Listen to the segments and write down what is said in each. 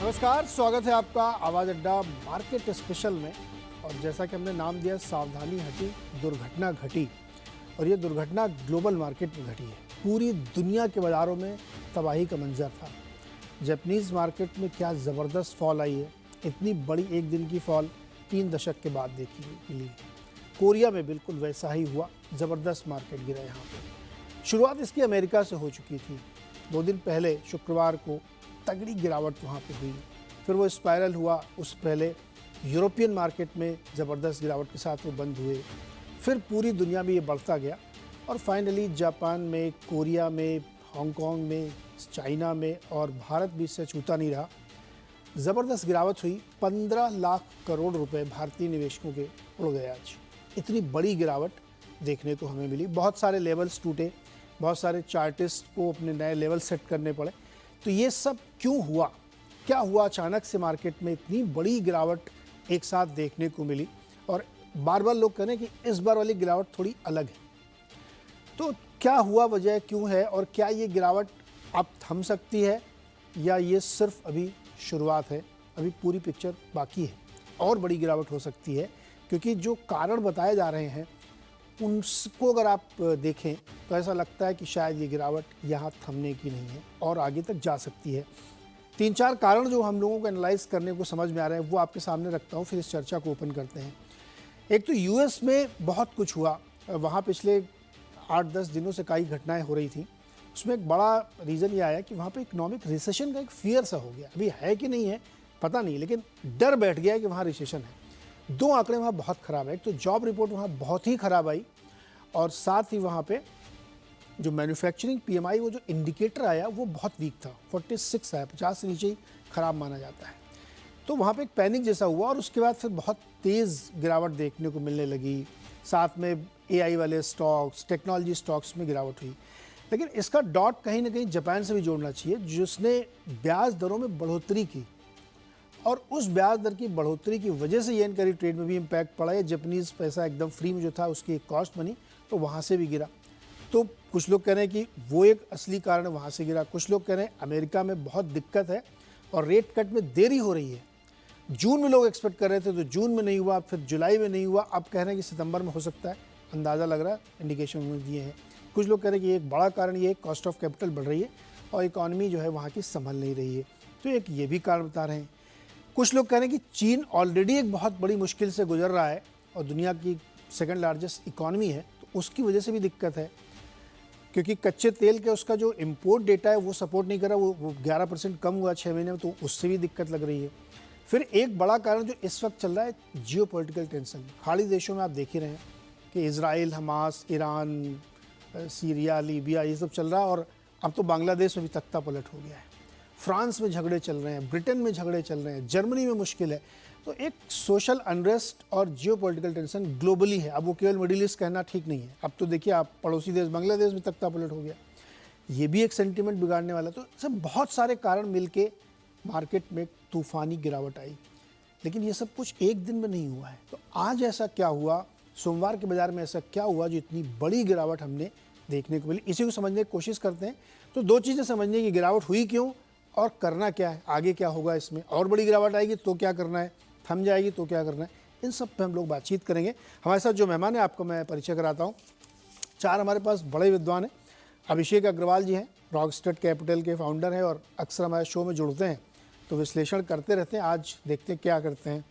नमस्कार, स्वागत है आपका आवाज़ अड्डा मार्केट स्पेशल में। और जैसा कि हमने नाम दिया, सावधानी हटी दुर्घटना घटी। और ये दुर्घटना ग्लोबल मार्केट में घटी है। पूरी दुनिया के बाज़ारों में तबाही का मंजर था। जापानीज़ मार्केट में क्या ज़बरदस्त फॉल आई है। इतनी बड़ी एक दिन की फॉल 3 दशक के बाद देखी मिली। कोरिया में बिल्कुल वैसा ही हुआ, ज़बरदस्त मार्केट गिरा यहाँ पर। शुरुआत इसकी अमेरिका से हो चुकी थी। 2 दिन पहले शुक्रवार को तगड़ी गिरावट वहाँ पे हुई, फिर वो स्पाइरल हुआ। उस पहले यूरोपियन मार्केट में ज़बरदस्त गिरावट के साथ वो बंद हुए, फिर पूरी दुनिया में ये बढ़ता गया और फाइनली जापान में, कोरिया में, हांगकांग में, चाइना में और भारत भी इससे छूता नहीं रहा। ज़बरदस्त गिरावट हुई। 15 लाख करोड़ रुपए भारतीय निवेशकों के उड़ गए आज। इतनी बड़ी गिरावट देखने को हमें मिली। बहुत सारे लेवल्स टूटे, बहुत सारे चार्टिस्ट को अपने नए लेवल सेट करने पड़े। तो ये सब क्यों हुआ, क्या हुआ, अचानक से मार्केट में इतनी बड़ी गिरावट एक साथ देखने को मिली। और बार बार लोग कह रहे हैं कि इस बार वाली गिरावट थोड़ी अलग है। तो क्या हुआ, वजह क्यों है और क्या ये गिरावट अब थम सकती है या ये सिर्फ अभी शुरुआत है, अभी पूरी पिक्चर बाकी है और बड़ी गिरावट हो सकती है। क्योंकि जो कारण बताए जा रहे हैं उनको अगर आप देखें तो ऐसा लगता है कि शायद ये गिरावट यहाँ थमने की नहीं है और आगे तक जा सकती है। 3-4 कारण जो हम लोगों को एनालाइज करने को समझ में आ रहे हैं वो आपके सामने रखता हूँ, फिर इस चर्चा को ओपन करते हैं। एक तो यूएस में बहुत कुछ हुआ। वहाँ पिछले 8-10 दिनों से कई घटनाएं हो रही थी। उसमें एक बड़ा रीज़न ये आया कि वहाँ पे इकोनॉमिक रिसेशन का एक फियर सा हो गया। अभी है कि नहीं है पता नहीं, लेकिन डर बैठ गया है कि वहाँ रिसेशन है। 2 आंकड़े वहाँ बहुत ख़राब है। एक तो जॉब रिपोर्ट वहाँ बहुत ही ख़राब आई और साथ ही वहाँ पे जो मैन्युफैक्चरिंग पीएमआई, वो जो इंडिकेटर आया वो बहुत वीक था। 46 आया, 50 से नीचे ही ख़राब माना जाता है। तो वहाँ पे एक पैनिक जैसा हुआ और उसके बाद फिर बहुत तेज़ गिरावट देखने को मिलने लगी। साथ में एआई वाले स्टॉक्स, टेक्नोलॉजी स्टॉक्स में गिरावट हुई। लेकिन इसका डॉट कहीं ना कहीं जापान से भी जोड़ना चाहिए, जिसने ब्याज दरों में बढ़ोतरी की और उस ब्याज दर की बढ़ोतरी की वजह से येन कैरी ट्रेड में भी इम्पैक्ट पड़ा है। जापानीज़ पैसा एकदम फ्री में जो था उसकी एक कॉस्ट बनी तो वहाँ से भी गिरा। तो कुछ लोग कह रहे हैं कि वो एक असली कारण है, वहाँ से गिरा। कुछ लोग कह रहे हैं अमेरिका में बहुत दिक्कत है और रेट कट में देरी हो रही है। जून में लोग एक्सपेक्ट कर रहे थे तो जून में नहीं हुआ, फिर जुलाई में नहीं हुआ, अब कह रहे हैं कि सितंबर में हो सकता है। अंदाज़ा लग रहा है, इंडिकेशन उन्होंने दिए हैं। कुछ लोग कह रहे हैं कि एक बड़ा कारण ये कॉस्ट ऑफ कैपिटल बढ़ रही है और इकॉनमी जो है वहाँ की संभल नहीं रही है, तो एक ये भी कारण बता रहे हैं। कुछ लोग कह रहे हैं कि चीन ऑलरेडी एक बहुत बड़ी मुश्किल से गुजर रहा है और दुनिया की सेकंड लार्जेस्ट इकॉनमी है, तो उसकी वजह से भी दिक्कत है। क्योंकि कच्चे तेल के उसका जो इंपोर्ट डेटा है वो सपोर्ट नहीं कर रहा, वो 11% कम हुआ 6 महीने में, तो उससे भी दिक्कत लग रही है। फिर एक बड़ा कारण जो इस वक्त चल रहा है, जियोपॉलिटिकल टेंशन। खाड़ी देशों में आप देख ही रहे हैं कि Israel, Hamas, Iran, Syria, Libya, ये सब चल रहा है। और अब तो बांग्लादेश में भी तख्ता पलट हो गया है। फ्रांस में झगड़े चल रहे हैं, ब्रिटेन में झगड़े चल रहे हैं, जर्मनी में मुश्किल है। तो एक सोशल अनरेस्ट और जियोपॉलिटिकल टेंशन ग्लोबली है। अब वो केवल मिडिल ईस्ट कहना ठीक नहीं है। अब तो देखिए आप, पड़ोसी देश बांग्लादेश में तख्ता पलट हो गया, ये भी एक सेंटीमेंट बिगाड़ने वाला। तो सब बहुत सारे कारण मिलके मार्केट में तूफानी गिरावट आई। लेकिन ये सब कुछ एक दिन में नहीं हुआ है। तो आज ऐसा क्या हुआ, सोमवार के बाजार में ऐसा क्या हुआ जो इतनी बड़ी गिरावट हमने देखने को मिली, इसी को समझने की कोशिश करते हैं। तो 2 चीज़ें समझने की, गिरावट हुई क्यों और करना क्या है, आगे क्या होगा इसमें। और बड़ी गिरावट आएगी तो क्या करना है, थम जाएगी तो क्या करना है, इन सब पे हम लोग बातचीत करेंगे। हमारे साथ जो मेहमान है आपको मैं परिचय कराता हूँ। 4 हमारे पास बड़े विद्वान हैं। अभिषेक अग्रवाल जी हैं, रॉकस्टार कैपिटल के फाउंडर हैं और अक्सर हमारे शो में जुड़ते हैं, तो विश्लेषण करते रहते हैं। आज देखते हैं क्या करते हैं।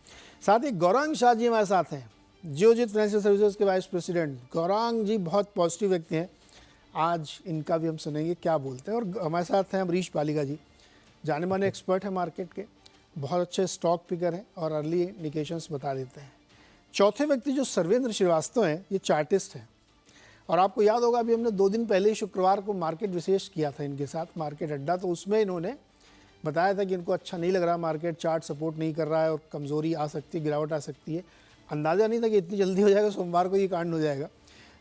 साथ ही गौरांग शाह जी हमारे साथ हैं, जियोजित फाइनेंशियल सर्विसेज के वाइस प्रेसिडेंट। गौरांग जी बहुत पॉजिटिव व्यक्ति हैं, आज इनका भी हम सुनेंगे क्या बोलते हैं। और हमारे साथ हैं अमरीश पालिका जी, जाने माने एक्सपर्ट हैं मार्केट के, बहुत अच्छे स्टॉक पिकर हैं और अर्ली इंडिकेशंस बता देते हैं। चौथे व्यक्ति जो सर्वेंद्र श्रीवास्तव हैं, ये चार्टिस्ट हैं और आपको याद होगा अभी हमने 2 दिन पहले ही शुक्रवार को मार्केट विशेष किया था इनके साथ, मार्केट अड्डा। तो उसमें इन्होंने बताया था कि इनको अच्छा नहीं लग रहा, मार्केट चार्ट सपोर्ट नहीं कर रहा है और कमज़ोरी आ सकती है, गिरावट आ सकती है। अंदाज़ा नहीं था कि इतनी जल्दी हो जाएगा, सोमवार को ये कांड हो जाएगा।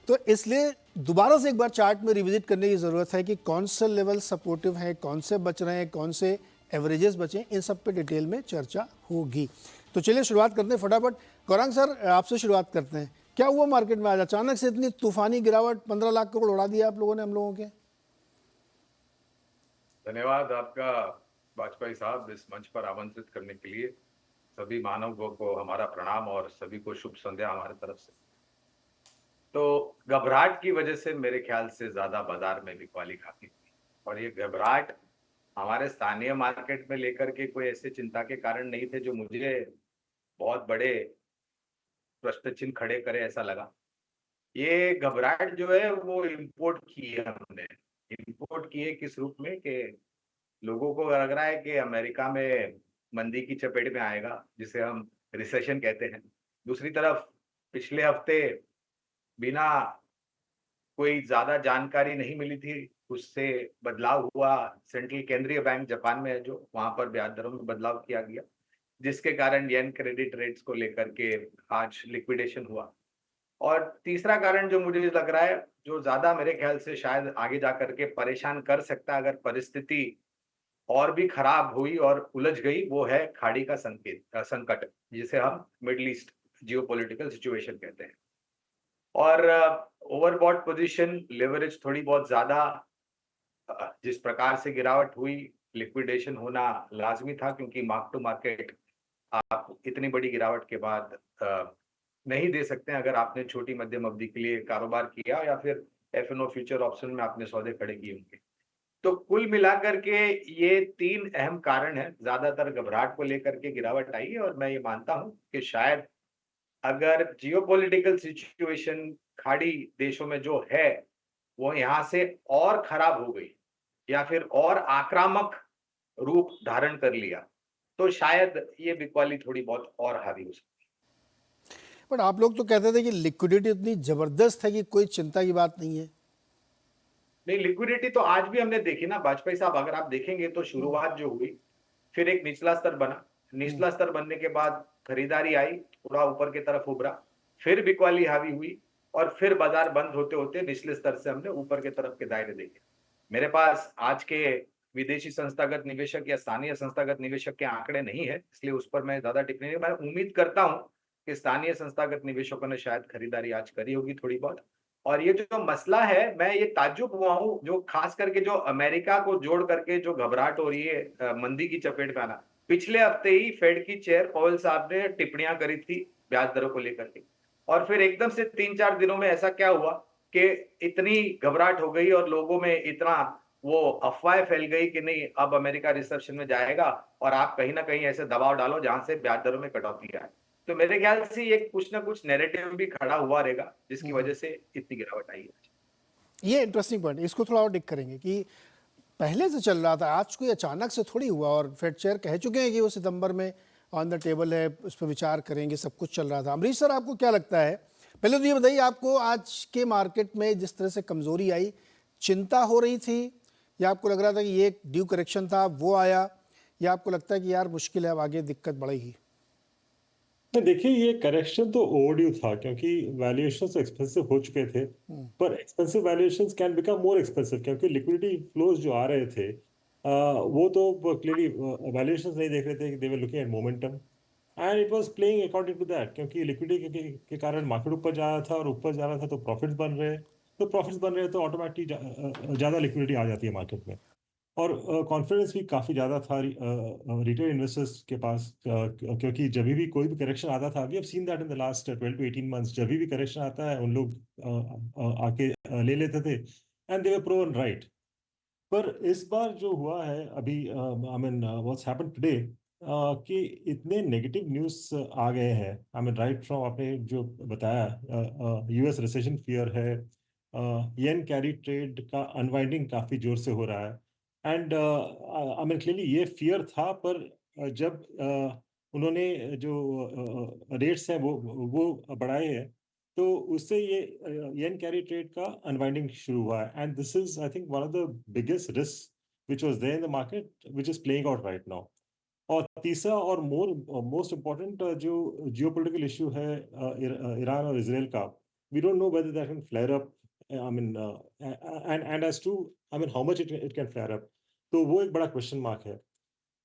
तो इसलिए दोबारा से एक बार चार्ट में रिविजिट करने की ज़रूरत है कि कौन से लेवल सपोर्टिव हैं, कौन से बच रहे हैं, कौन से एवरेजेस बचें, इन सब पे डिटेल में चर्चा होगी। तो चलिए शुरुआत करते हैं फटाफट। गौरांग सर, आपसे शुरुआत करते हैं। क्या हुआ मार्केट में आज अचानक से इतनी तूफानी गिरावट, 15 लाख करोड़ उड़ा दिया आप लोगों ने, हम लोगों के? धन्यवाद आपका। वाजपेयी साहब, इस मंच पर आमंत्रित करने के लिए सभी मानवों को हमारा प्रणाम और सभी को शुभ संध्या हमारे तरफ से। तो घबराहट की वजह से मेरे ख्याल से ज़्यादा बाज़ार में बिकवाली काफ़ी हुई और ये घबराहट हमारे स्थानीय मार्केट में लेकर के कोई ऐसे चिंता के कारण नहीं थे जो मुझे बहुत बड़े प्रश्न चिन्ह खड़े करे ऐसा लगा। ये घबराहट जो है वो इम्पोर्ट की है हमने। इम्पोर्ट की है किस रूप में कि लोगों को लग रहा है कि अमेरिका में मंदी की चपेट में आएगा, जिसे हम रिसेशन कहते हैं। दूसरी तरफ पिछले हफ्ते बिना कोई ज़्यादा जानकारी नहीं मिली थी, उससे बदलाव हुआ। सेंट्रल केंद्रीय बैंक जापान में है जो, वहाँ पर ब्याज दरों में बदलाव किया गया, जिसके कारण येन क्रेडिट रेट्स को लेकर के आज लिक्विडेशन हुआ। और तीसरा कारण जो मुझे लग रहा है, जो ज़्यादा मेरे ख्याल से शायद आगे जाकर के परेशान कर सकता है अगर परिस्थिति और भी खराब हुई और उलझ गई, वो है खाड़ी का संकट, जिसे हम मिडल ईस्ट जियोपॉलिटिकल सिचुएशन कहते हैं। और ओवरबॉट पोजीशन, लिवरेज थोड़ी बहुत ज़्यादा, जिस प्रकार से गिरावट हुई, लिक्विडेशन होना लाज़मी था क्योंकि मार्क टू मार्केट आप इतनी बड़ी गिरावट के बाद नहीं दे सकते हैं अगर आपने छोटी मध्यम अवधि के लिए कारोबार किया या फिर एफ-एन-ओ फ्यूचर ऑप्शन में आपने सौदे खड़े किए होंगे। तो कुल मिलाकर के ये 3 अहम कारण हैं, ज़्यादातर घबराहट को लेकर के गिरावट आई है और मैं ये मानता हूँ कि शायद अगर जियोपॉलिटिकल सिचुएशन खाड़ी देशों में जो है, वो यहाँ से और खराब हो गई या फिर और आक्रामक रूप धारण कर लिया, तो शायद ये बिकवाली थोड़ी बहुत और हावी हो सकती बट आप लोग तो कहते थे कि लिक्विडिटी इतनी ज़बरदस्त है कि कोई चिंता की बात नहीं है। नहीं, लिक्विडिटी तो आज भी हमने देखी ना वाजपेयी साहब, अगर आप देखेंगे तो शुरुआत जो हुई, फिर एक निचला स्तर बना, निचला स्तर बनने के बाद खरीदारी आई, थोड़ा ऊपर की तरफ उभरा, फिर बिकवाली हावी हुई और फिर बाजार बंद होते-होते निचले स्तर से हमने ऊपर की तरफ के दायरे देखे। मेरे पास आज के विदेशी संस्थागत निवेशक या स्थानीय संस्थागत निवेशक के आंकड़े नहीं है, इसलिए उस पर मैं ज़्यादा टिप्पणी नहीं, मैं उम्मीद करता हूँ कि स्थानीय संस्थागत निवेशकों ने शायद खरीदारी आज करी होगी थोड़ी बहुत। और ये जो मसला है, मैं ये ताज्जुब हुआ हूँ, जो खास करके जो अमेरिका को जोड़ करके जो घबराहट हो रही है मंदी की चपेट में आना। पिछले हफ्ते ही फेड की चेयर पॉवेल साहब ने टिप्पणियां करी थी ब्याज दरों को लेकर के, और फिर एकदम से 3-4 दिनों में ऐसा क्या हुआ कि इतनी घबराहट हो गई और लोगों में इतना वो अफवाहें फैल गई कि नहीं अब अमेरिका रिसेशन में जाएगा और आप कहीं ना कहीं ऐसे दबाव डालो जहां से ब्याज दरों में कटौती आए। तो मेरे ख्याल से ये कुछ ना कुछ नैरेटिव भी खड़ा हुआ रहेगा जिसकी वजह से इतनी गिरावट आई है। ये इंटरेस्टिंग पॉइंट, इसको थोड़ा और डिक करेंगे कि पहले से चल रहा था, आज कोई अचानक से थोड़ी हुआ। और फेड चेयर कह चुके हैं कि वो सितंबर में ऑन द टेबल है, उस पर विचार करेंगे, सब कुछ चल रहा था। अमरीश सर, आपको क्या लगता है, पहले तो ये बताइए, आपको आज के मार्केट में जिस तरह से कमजोरी आई, चिंता हो रही थी या आपको लग रहा था कि ये एक ड्यू करेक्शन था वो आया, या आपको लगता है कि यार मुश्किल है, अब आगे दिक्कत बढ़ेगी? नहीं, देखिए ये करेक्शन तो ओवरड्यू था क्योंकि वैल्यूएशंस एक्सपेंसिव हो चुके थे। पर expensive valuations can become more expensive क्योंकि लिक्विडिटी फ्लोज जो आ रहे थे वो तो क्लियरली वैल्यूएशंस नहीं देख रहे थे कि they were looking at momentum and it was playing according to that क्योंकि लिक्विडिटी के कारण मार्केट ऊपर जा रहा था और ऊपर जा रहा था तो प्रॉफिट्स बन रहे, तो प्रॉफिट्स बन रहे तो ऑटोमेटिक ज़्यादा लिक्विडिटी आ जाती है मार्केट में। और कॉन्फिडेंस भी काफ़ी ज़्यादा था रिटेल इन्वेस्टर्स के पास क्योंकि जब भी कोई भी करेक्शन आता था, we have seen that in the last 12 to 18 months, जब भी करेक्शन आता है उन लोग आके ले लेते थे and they were proven right. पर इस बार जो हुआ है अभी, I mean what's happened today, कि इतने नेगेटिव न्यूज़ आ गए हैं, आई मीन राइट फ्रॉम आपने जो बताया, यूएस रिसेशन फियर है, येन कैरी ट्रेड का अनवाइंडिंग काफ़ी जोर से हो रहा है एंड आई मीन क्लियरली ये फियर था। पर जब उन्होंने जो रेट्स हैं वो बढ़ाए हैं तो उससे ये येन कैरी ट्रेड का अनवाइंडिंग शुरू हुआ है and this is I think one of the biggest risk which was there in the market which is playing out right now. और तीसरा और मोस्ट इम्पोर्टेंट जो जियोपॉलिटिकल इशू है ईरान और इसराइल का, we don't know whether that can flare up, I mean and as to I mean how much it can flare up, तो वो एक बड़ा क्वेश्चन मार्क है।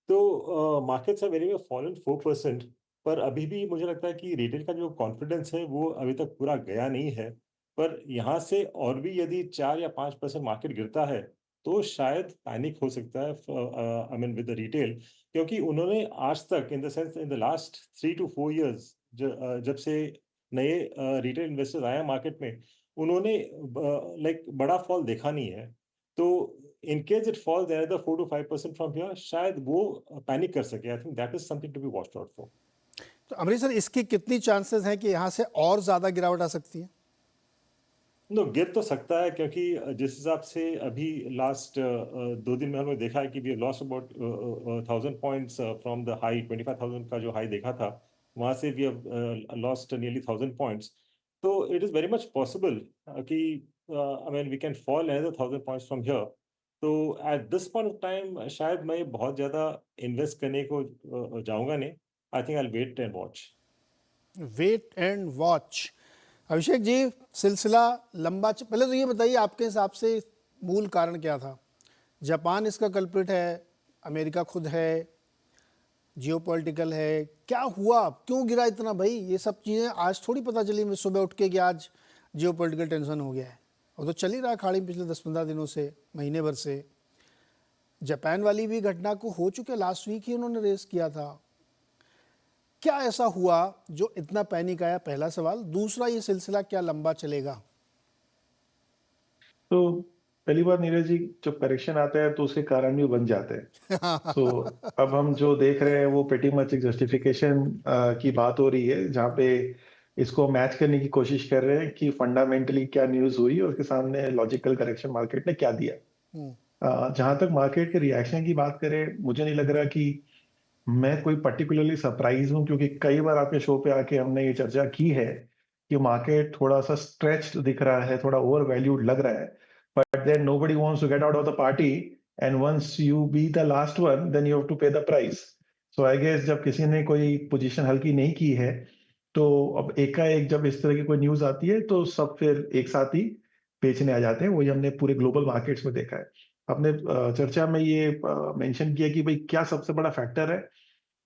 तो मार्केट्स हैव एनीवे फॉलन 4%, पर अभी भी मुझे लगता है कि रिटेल का जो कॉन्फिडेंस है वो अभी तक पूरा गया नहीं है। पर यहाँ से और भी यदि 4 या 5% मार्केट गिरता है तो शायद पैनिक हो सकता है I mean with the retail, क्योंकि उन्होंने आज तक in the sense in the last 3 to 4 years जब से नए रिटेल इन्वेस्टर्स आए हैं मार्केट में, उन्होंने लाइक बड़ा फॉल देखा नहीं है। तो in case it falls another 4 to 5% from here, शायद वो पैनिक कर सके। I think that is something to be watched out for. तो अमरीश सर, इसकी कितनी चांसेस हैं कि यहाँ से और ज़्यादा गिरावट आ सकती है? नो, गिर तो सकता है, क्योंकि जिस हिसाब से अभी लास्ट 2 दिन में हमने देखा है कि we lost about 1000 points from the high 25,000 का जो हाई देखा था, वहां से we have lost nearly 1000 points. तो it is very much possible कि I mean we can fall another 1000 points from here. तो at this point of time शायद मैं बहुत ज्यादा इन्वेस्ट करने को जाऊंगा नहीं। I think I will wait and watch. Wait and watch. Abhishek जी, सिलसिला लंबा पहले तो ये बताइए, आपके हिसाब से मूल कारण क्या था? जापान इसका कल्प्रिट है, अमेरिका खुद है, जियोपॉलिटिकल है, क्या हुआ, क्यों गिरा इतना भाई? ये सब चीज़ें आज थोड़ी पता चली मैं सुबह उठ के कि आज जियोपॉलिटिकल टेंशन हो गया है। और तो चल ही रहा खाड़ी पिछले 10-15 दिनों से, महीने भर से। जापान वाली भी घटना को हो चुके, लास्ट वीक ही उन्होंने रेस किया था। क्या ऐसा हुआ जो इतना पैनिक आया? पहला सवाल। दूसरा, ये सिलसिला क्या लंबा चलेगा? तो पहली बार नीरज जी, जब करेक्शन आता है तो उसके कारण भी बन जाते हैं। सो अब हम जो देख रहे हैं वो प्रीटी मच एक जस्टिफिकेशन की बात हो रही है, जहाँ पे इसको मैच करने की कोशिश कर रहे हैं कि फंडामेंटली क्या न्यूज हुई और उसके सामने लॉजिकल करेक्शन मार्केट ने क्या दिया। जहां तक मार्केट के रिएक्शन की बात करें, मुझे नहीं लग रहा कि मैं कोई पर्टिकुलरली सरप्राइज हूं, क्योंकि कई बार आपके शो पे आके हमने ये चर्चा की है कि मार्केट थोड़ा सा स्ट्रेच्ड दिख रहा है, थोड़ा ओवर वैल्यूड लग रहा है, but then nobody wants to get out of the party, and once you be the last one then you have to pay the price. So I guess जब किसी ने कोई पोजीशन हल्की नहीं की है, तो अब एकाएक जब इस तरह की कोई न्यूज आती है तो सब फिर एक साथ ही बेचने आ जाते हैं। वही हमने पूरे ग्लोबल मार्केट्स में देखा है। अपने चर्चा में ये मेंशन किया कि भाई क्या सबसे बड़ा फैक्टर है।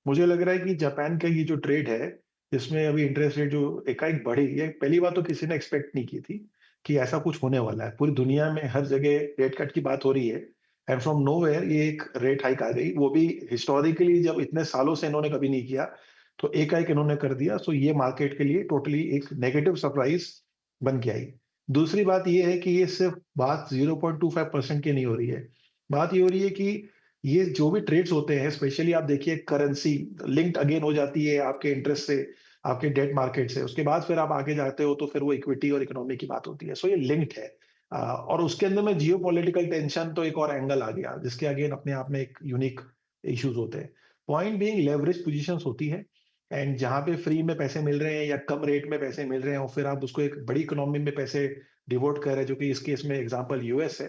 मुझे लग रहा है कि जापान का ये जो ट्रेड है, इसमें अभी इंटरेस्ट रेट जो एकाएक बढ़ी है, पहली बात तो किसी ने एक्सपेक्ट नहीं की थी कि ऐसा कुछ होने वाला है। पूरी दुनिया में हर जगह रेट कट की बात हो रही है, एंड फ्रॉम नोवेयर ये एक रेट हाइक आ गई, वो भी हिस्टोरिकली जब इतने सालों से इन्होंने कभी नहीं किया, तो एकाएक इन्होंने कर दिया। सो ये मार्केट के लिए टोटली एक नेगेटिव सरप्राइज बन के आई। दूसरी बात ये है कि ये सिर्फ बात 0.25% की नहीं हो रही है। बात ये हो रही है कि ये जो भी ट्रेड्स होते हैं, स्पेशली आप देखिए करेंसी लिंक्ड अगेन हो जाती है आपके इंटरेस्ट से, आपके डेट मार्केट से, उसके बाद फिर आप आगे जाते हो तो फिर वो इक्विटी और इकोनॉमी की बात होती है। सो ये लिंक्ड है। और उसके अंदर में जियो पॉलिटिकल टेंशन तो एक और एंगल आ गया, जिसके अगेन अपने आप में एक यूनिक इश्यूज होते हैं। पॉइंट बीइंग लेवरेज पोजीशंस होती है, एंड जहां पे फ्री में पैसे मिल रहे हैं या कम रेट में पैसे मिल रहे हैं, और फिर आप उसको एक बड़ी इकोनॉमी में पैसे डिवोट कर रहे हैं, जो कि इस केस में एग्जांपल यूएस है।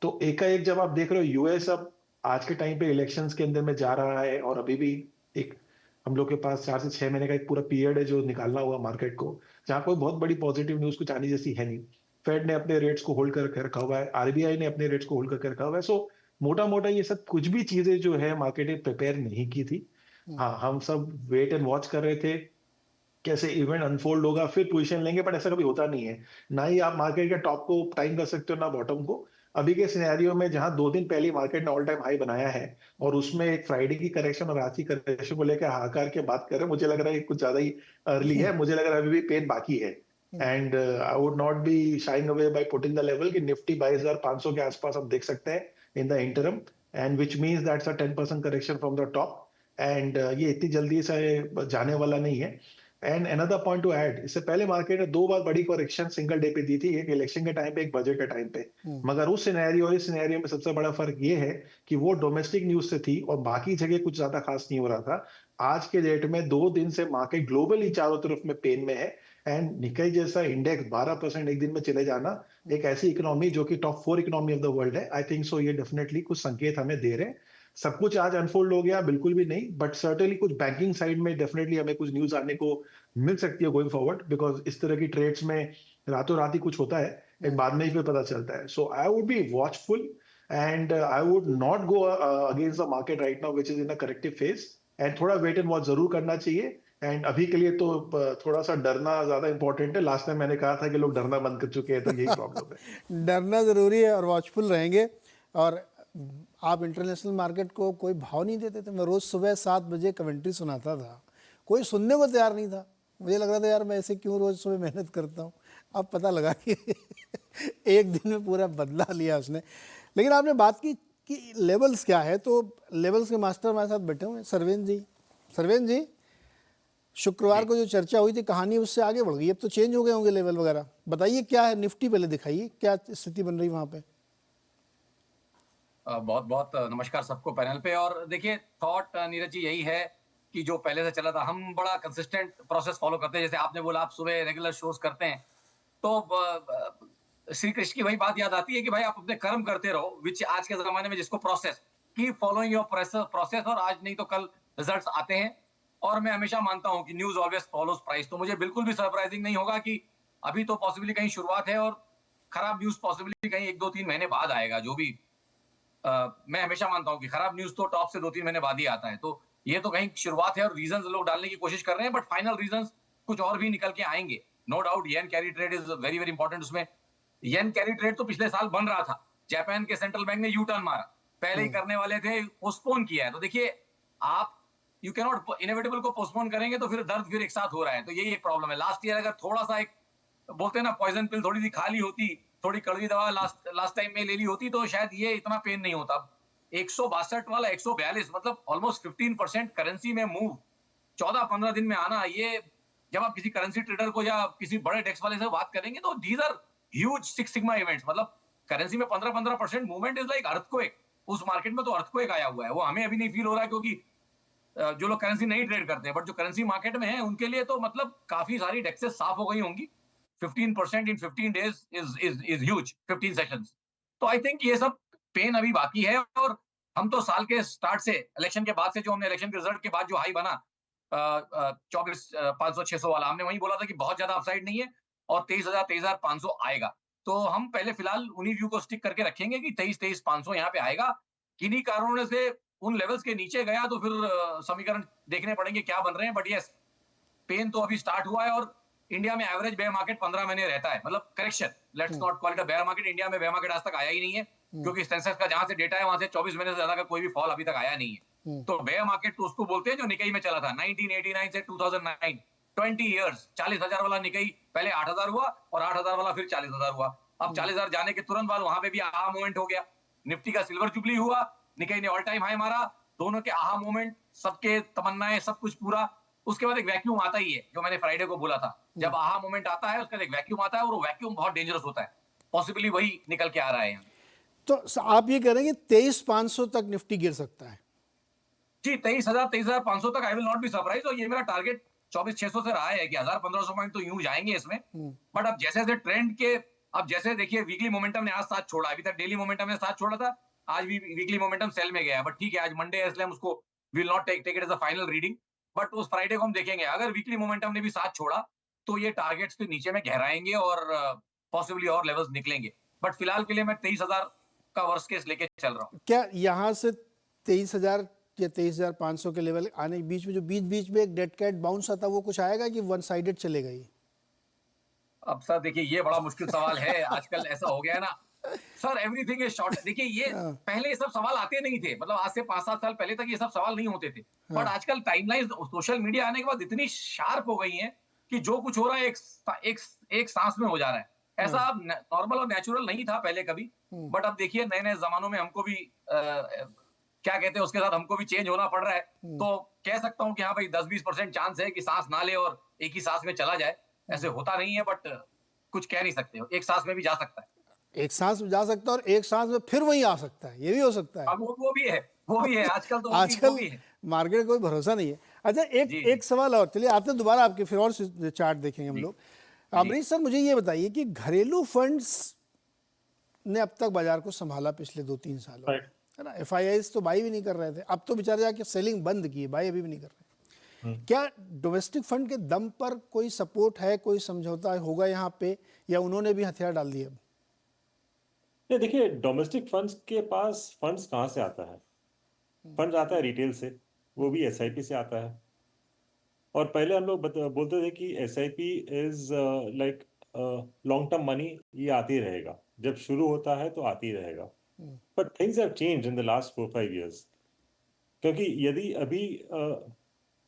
तो एकाएक जब आप देख रहे हो यूएस अब आज के टाइम पे इलेक्शंस के अंदर में जा रहा है, और अभी भी एक हम लोग के पास 4 से 6 महीने का एक पूरा पीरियड है जो निकालना होगा मार्केट को, जहां कोई बहुत बड़ी पॉजिटिव न्यूज कुछ आनी जैसी है नहीं। फेड ने अपने रेट्स को होल्ड करके रखा हुआ है, आरबीआई ने अपने रेट्स को होल्ड करके रखा हुआ है। सो मोटा मोटा ये सब कुछ भी चीजें जो है मार्केट ने प्रिपेयर नहीं की थी। हाँ, हम सब वेट एंड वॉच कर रहे थे कैसे इवेंट अनफोल्ड होगा, फिर पोजीशन लेंगे, बट ऐसा कभी होता नहीं है। ना ही आप मार्केट के टॉप को टाइम कर सकते हो, ना बॉटम को। अभी के सिनेरियो में जहां 2 दिन पहले मार्केट ने ऑल टाइम हाई बनाया है, और उसमें एक फ्राइडे की करेक्शन और आज की करेक्शन को लेकर हाहाकार के बात कर रहे हैं, मुझे लग रहा है कुछ ज्यादा ही अर्ली है। मुझे लग रहा है अभी भी पेन बाकी है, and I would not be sharing away by putting the level कि निफ्टी 22,500 के आसपास आप देख सकते हैं in the interim, and which means that's a 10% correction from the top, and ये इतनी जल्दी से जाने वाला नहीं है। And another point two add, इससे पहले मार्केट ने 2 बार बड़ी करेक्शन सिंगल डे पे दी थी, एक इलेक्शन के टाइम पे, एक बजट के टाइम पे। मगर उस सिनेरियो और इस सिनेरियो में सबसे बड़ा फर्क ये है कि वो डोमेस्टिक न्यूज से थी और बाकी जगह कुछ ज्यादा खास नहीं हो रहा था। आज के डेट में 2 दिन से मार्केट ग्लोबली चारों तरफ में पेन में है, एंड निकाई जैसा इंडेक्स 12% एक दिन में चले जाना, एक ऐसी इकोनॉमी जो कि top 4 economy of the world है, आई थिंक सो ये डेफिनेटली कुछ संकेत हमें दे रहे हैं। सब कुछ आज अनफोल्ड हो गया बिल्कुल भी नहीं, बट सर्टेनली कुछ बैंकिंग साइड में डेफिनेटली हमें कुछ न्यूज आने को मिल सकती है गोइंग फॉरवर्ड, बिकॉज इस तरह की ट्रेड्स में रातों रात ही कुछ होता है, एक बाद में ही फिर पता चलता है। So I would be watchful, and I would not go against the market right now which is in a corrective phase, and थोड़ा वेट एंड वॉच जरूर करना चाहिए। एंड अभी के लिए तो थोड़ा सा डरना ज्यादा इंपॉर्टेंट है। लास्ट टाइम मैंने कहा था कि लोग डरना बंद कर चुके हैं, तो यही प्रॉब्लम है। डरना ज़रूरी है और वॉचफुल रहेंगे। और आप इंटरनेशनल मार्केट को कोई भाव नहीं देते थे। मैं रोज़ सुबह 7 बजे कमेंट्री सुनाता था, कोई सुनने को तैयार नहीं था। मुझे लग रहा था यार मैं ऐसे क्यों रोज़ सुबह मेहनत करता हूँ। अब पता लगा कि एक दिन में पूरा बदला लिया उसने। लेकिन आपने बात की कि लेवल्स क्या है, तो लेवल्स के मास्टर हमारे साथ बैठे हुए हैं सरवेन जी। सरवेन जी, शुक्रवार को जो चर्चा हुई थी कहानी उससे आगे बढ़ गई, अब तो चेंज हो गए होंगे लेवल वगैरह। बताइए क्या है, निफ्टी पहले दिखाइए क्या स्थिति बन रही वहाँ पे। बहुत बहुत नमस्कार सबको पैनल पे। और देखिए थॉट नीरज जी यही है कि जो पहले से चला था, हम बड़ा कंसिस्टेंट प्रोसेस फॉलो करते हैं। जैसे आपने बोला आप सुबह रेगुलर शोज करते हैं, तो श्री कृष्ण की वही बात याद आती है कि भाई आप अपने कर्म करते रहो, विच आज के जमाने में जिसको process, keep following your process, और आज नहीं तो कल रिजल्ट्स आते हैं। और मैं हमेशा मानता हूं कि न्यूज ऑलवेज फॉलोज प्राइस, तो मुझे बिल्कुल भी सरप्राइजिंग नहीं होगा कि अभी तो पॉसिबली कहीं शुरुआत है और खराब न्यूज पॉसिबली कहीं 1-2-3 महीने बाद आएगा। जो भी मैं हमेशा मानता हूं कि खराब न्यूज तो टॉप से 2-3 महीने बाद ही आता है, तो ये तो कहीं शुरुआत है और रीजंस लोग डालने की कोशिश कर रहे हैं, बट फाइनल रीजंस कुछ और भी निकल के आएंगे। No doubt yen carry trade is very very important. उसमें येन कैरी ट्रेड तो पिछले साल बन रहा था, जापान के सेंट्रल बैंक ने यू टर्न मारा, पहले ही करने वाले थे, पोस्टपोन किया है। तो देखिए आप यू कैन नॉट इनएविटेबल को पोस्टपोन करेंगे तो फिर दर्द फिर एक साथ हो रहा है, तो यही एक प्रॉब्लम है। लास्ट ईयर अगर थोड़ा सा एक बोलते हैं ना पॉइजन पिल थोड़ी सी खा ली होती, थोड़ी कड़वी दवा लास्ट टाइम में ले ली होती, तो शायद ये इतना पेन नहीं होता। 162 वाला 142, मतलब ऑलमोस्ट 15% करेंसी में मूव 14-15 दिन में आना, ये जब आप किसी करेंसी ट्रेडर को या किसी बड़े डेस्क वाले से बात करेंगे तो these are huge six sigma events. मतलब करेंसी में 15% मूवमेंट इज लाइक अर्थक्वेक। उस मार्केट में तो अर्थक्वेक आया हुआ है, वो हमें अभी नहीं फील हो रहा है क्योंकि जो लोग करेंसी नहीं ट्रेड करते हैं, बट जो करेंसी मार्केट में है उनके लिए तो मतलब काफी सारी डेस्केस साफ हो गई होंगी। 15% इन 15 days is huge, 15 सेशंस। तो आई थिंक ये सब पेन अभी बाकी है। और हम तो साल के स्टार्ट से, इलेक्शन के बाद से, जो हमने इलेक्शन के रिजल्ट के बाद जो हाई बना 24,500-600 वाला, हमने वही बोला था कि बहुत ज्यादा अपसाइड नहीं है और 23,500 आएगा। तो हम पहले फिलहाल उन्हीं व्यू को स्टिक करके रखेंगे कि 23,500 यहाँ पे आएगा। किन्हीं कारणों से उन लेवल्स के नीचे गया तो फिर समीकरण देखने पड़ेंगे क्या बन रहे हैं। बट यस, पेन तो अभी स्टार्ट हुआ है और इंडिया में एवरेज बेयर मार्केट 15 महीने रहता है, मतलब correction, let's not call it a bear market. India में बेयर मार्केट आज तक आया ही नहीं है क्योंकि सेंसेक्स का जहां से डेटा है वहां से 24 महीने से ज्यादा का कोई भी फॉल अभी तक आया नहीं है। तो बेयर मार्केट तो उसको बोलते हैं जो निकाई में चला था 1989 से 2009, 20 इयर्स। 40,000 वाला निकाई पहले 8,000 हुआ और 8,000 वाला फिर 40,000 हुआ। अब 40,000 जाने के तुरंत बाद वहां पे भी आहा मोमेंट हो गया, निफ्टी का सिल्वर जुबली हुआ, निकाई ने ऑल टाइम हाई मारा, दोनों के आहा मोमेंट, सबके तमन्नाएं, सब कुछ पूरा। उसके बाद एक वैक्यूम आता ही है, जो मैंने फ्राइडे को बोला था, जब आहा मोमेंट आता है उसके बाद एक वैक्यूम आता है और वो वैक्यूम बहुत डेंजरस होता है। पॉसिबली वही निकल के आ रहा है। तो आप ये कह रहे हैं कि 23,500 तक निफ्टी गिर सकता है? जी, 23,500 तक I will not be surprise. और ये मेरा टारगेट 24,600 से रहा है कि 1,000-1,500 पॉइंट तो यूं जाएंगे इसमें। बट अब जैसे जैसे ट्रेंड के, अब जैसे देखिए वीकली मोमेंटम ने आज साथ छोड़ा, अभी तक डेली मोमेंटम ने साथ छोड़ा था, आज भी वीकली मोमेंटम सेल में गया है। बट ठीक है, आज मंडे है इसलिए हम उसको will not take it as a final reading. But उस फ्राइडे को हम देखेंगे, अगर वीकली मोमेंटम ने भी साथ छोड़ा तो ये टारगेट्स के नीचे में गहराएंगे और पॉसिबली और लेवल्स निकलेंगे। बट फिलहाल के लिए मैं 23,000 का वर्स्ट केस लेके चल रहा हूँ। क्या यहाँ से 23,000 या 23,500 के लेवल आने के बीच में जो बीच में एक डेड कैट बाउंस आता है, वो कुछ आएगा कि वन साइडेड चलेगा ये? अब सर देखिए, ये बड़ा मुश्किल सवाल है। आजकल ऐसा हो गया है ना सर, एवरीथिंग इज शॉर्ट। देखिए ये पहले ये सब सवाल आते नहीं थे, मतलब आज से 5-7 साल पहले तक ये सब सवाल नहीं होते थे। बट आजकल टाइमलाइन सोशल मीडिया आने के बाद इतनी शार्प हो गई है कि जो कुछ हो रहा है एक सांस में हो जा रहा है। ऐसा अब नॉर्मल और नेचुरल नहीं था पहले कभी। बट अब देखिए नए नए जमानों में हमको भी क्या कहते हैं, उसके साथ हमको भी चेंज होना पड़ रहा है। तो कह सकता हूँ कि हाँ भाई 10-20% चांस है कि सांस ना ले और एक ही सांस में चला जाए। ऐसे होता नहीं है, बट कुछ कह नहीं सकते, एक सांस में भी जा सकता है। एक सांस में जा सकता है और एक सांस में फिर वही आ सकता है, ये भी हो सकता है। अब वो भी है, वो भी है आजकल तो आजकल वो भी है। मार्केट का कोई भरोसा नहीं है। अच्छा, एक सवाल और, चलिए आते हैं दोबारा आपके, फिर और चार्ट देखेंगे हम लोग। अमरीश सर, मुझे ये बताइए कि घरेलू फंड्स ने अब तक बाजार को संभाला पिछले 2-3 सालों में, है ना? FIIs तो बाई भी नहीं कर रहे थे, अब तो बेचारे जाके सेलिंग बंद की है, बाई अभी भी नहीं कर रहे। क्या डोमेस्टिक फंड के दम पर कोई सपोर्ट है, कोई समझौता होगा यहाँ पे, या उन्होंने भी हथियार डाल दिए अब? नहीं, देखिए डोमेस्टिक फंड्स के पास फंड्स कहाँ से आता है? फंड्स आता है रिटेल से, वो भी SIP से आता है। और पहले हम लोग बोलते थे कि SIP is like long term money, ये आती रहेगा, जब शुरू होता है तो आती रहेगा। But things have change in the last 4-5 years, क्योंकि यदि अभी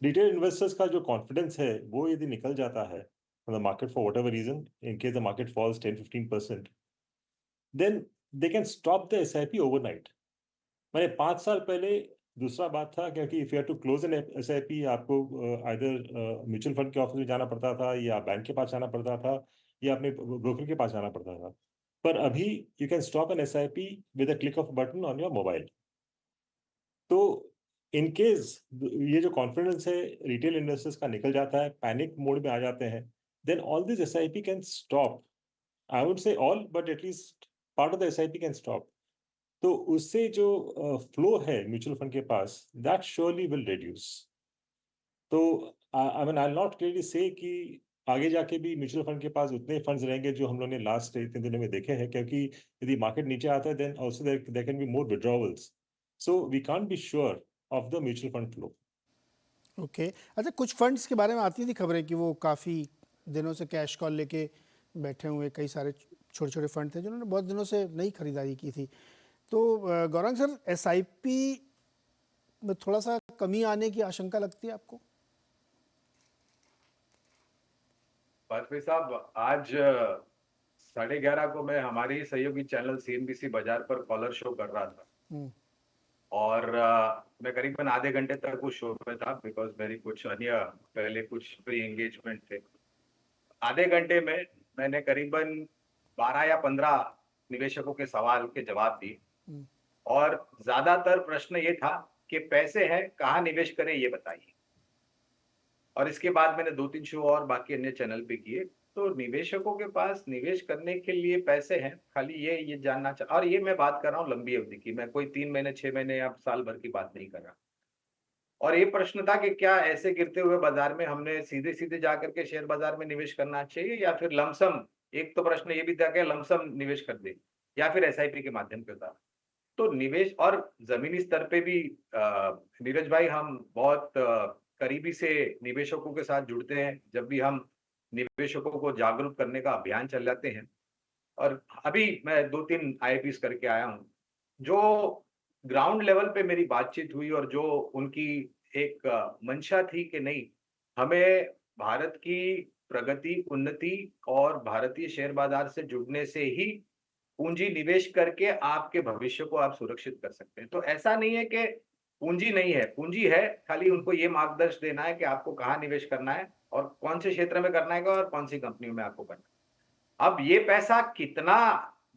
रिटेल इन्वेस्टर्स का जो कॉन्फिडेंस है वो यदि निकल जाता है the market for whatever reason, in case the market falls 10-15%, then they can stop the SIP overnight. मैंने 5 साल पहले दूसरा बात था, क्योंकि if you have to close an SIP आपको आइदर म्यूचुअल फंड के ऑफिस में जाना पड़ता था, या बैंक के पास जाना पड़ता था, या अपने ब्रोकर के पास जाना पड़ता था। पर अभी you can stop an SIP with a click of button on your mobile. तो इन केस ये जो कॉन्फिडेंस है रिटेल इन्वेस्टर्स का निकल जाता है, पैनिक मोड में आ जाते हैं, then all this SIP can stop. I would say all, but at least part of the SIP can stop. तो उससे जो फ्लो है म्यूचुअल फंड के पास, दैट श्योरली विल रिड्यूस। तो I mean I not clearly say कि आगे जाके भी म्यूचुअल फंड के पास उतने फंड्स रहेंगे जो हम लोगों ने लास्ट इतने दिनों में देखे हैं, क्योंकि यदि मार्केट नीचे आता है then also there can be more withdrawals, so we can't be sure of the mutual fund flow. Okay अच्छा, कुछ फंड्स के बारे में आती थी खबरें कि वो काफ़ी दिनों से कैश कॉल लेके बैठे हुए कई सारे छोटे छोटे फंड थे जिन्होंने बहुत दिनों से नई खरीदारी की थी। तो गौरांग सर, एसआईपी में थोड़ा सा कमी आने की आशंका लगती है आपको? वाजपेयी साहब, आज 11:30 को मैं हमारी सहयोगी चैनल सीएनबीसी बाजार पर कॉलर शो कर रहा था, और मैं करीबन आधे घंटे तक उस शो में था, बिकॉज मेरी कुछ अन्य पहले कुछ प्री एंगेजमेंट थे। आधे घंटे में मैंने करीबन 12 या 15 निवेशकों के सवाल के जवाब दिए, और ज्यादातर प्रश्न ये था कि पैसे हैं, कहाँ निवेश करें ये बताइए। और इसके बाद मैंने 2-3 शो और बाकी अन्य चैनल पे किए। तो निवेशकों के पास निवेश करने के लिए पैसे हैं, खाली ये जानना चाह, और ये मैं बात कर रहा हूँ लंबी अवधि की, मैं कोई 3 महीने 6 महीने या साल भर की बात नहीं कर रहा। और ये प्रश्न था कि क्या ऐसे गिरते हुए बाजार में हमने सीधे सीधे जाकर के शेयर बाजार में निवेश करना चाहिए, या फिर लमसम, एक तो प्रश्न ये भी था कि लमसम निवेश कर दे, या फिर एसआईपी के माध्यम से होता। तो निवेश और जमीनी स्तर पे भी नीरज भाई, हम बहुत करीबी से निवेशकों के साथ जुड़ते हैं। जब भी हम निवेशकों को जागरूक करने का अभियान चलाते हैं, और अभी मैं 2-3 आईपीएस करके आया हूँ, जो ग्राउंड लेवल पे मेरी बातचीत हुई, और जो उनकी एक मंशा थी कि नहीं, हमें भारत की प्रगति, उन्नति और भारतीय शेयर बाजार से जुड़ने से ही पूंजी निवेश करके आपके भविष्य को आप सुरक्षित कर सकते हैं। तो ऐसा नहीं है कि पूंजी नहीं है, पूंजी है, खाली उनको ये मार्गदर्शन देना है कि आपको कहाँ निवेश करना है, और कौन से क्षेत्र में करना है, और कौन सी कंपनियों में आपको करना है। अब ये पैसा कितना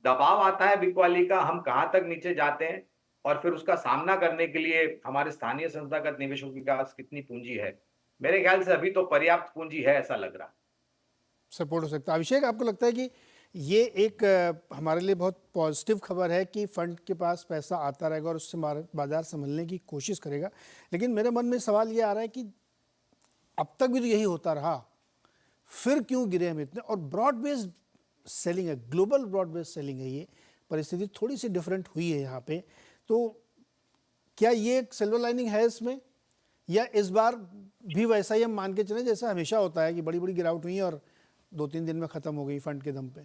दबाव आता है बिकवाली का, हम कहाँ तक नीचे जाते हैं, और फिर उसका सामना करने के लिए हमारे स्थानीय संस्थागत निवेशकों के पास कितनी पूंजी है, मेरे ख्याल से अभी तो पर्याप्त पूंजी है, ऐसा लग रहा। सपोर्ट हो सकता है। अभिषेक, आपको लगता है कि ये एक हमारे लिए बहुत पॉजिटिव खबर है कि फंड के पास पैसा आता रहेगा और उससे बाजार संभलने की कोशिश करेगा, लेकिन मेरे मन में सवाल ये आ रहा है कि अब तक भी तो यही होता रहा, फिर क्यों गिरे हम इतने? और ब्रॉड बेस्ड सेलिंग है, ग्लोबल ब्रॉड बेस्ड सेलिंग है, ये परिस्थिति थोड़ी सी डिफरेंट हुई है यहाँ पे। तो क्या ये एक सिल्वर लाइनिंग है इसमें, या इस बार भी वैसा ही हम मान के चलें जैसा हमेशा होता है कि बड़ी बड़ी गिरावट हुई और 2-3 दिन में खत्म हो गई फंड के दम पे?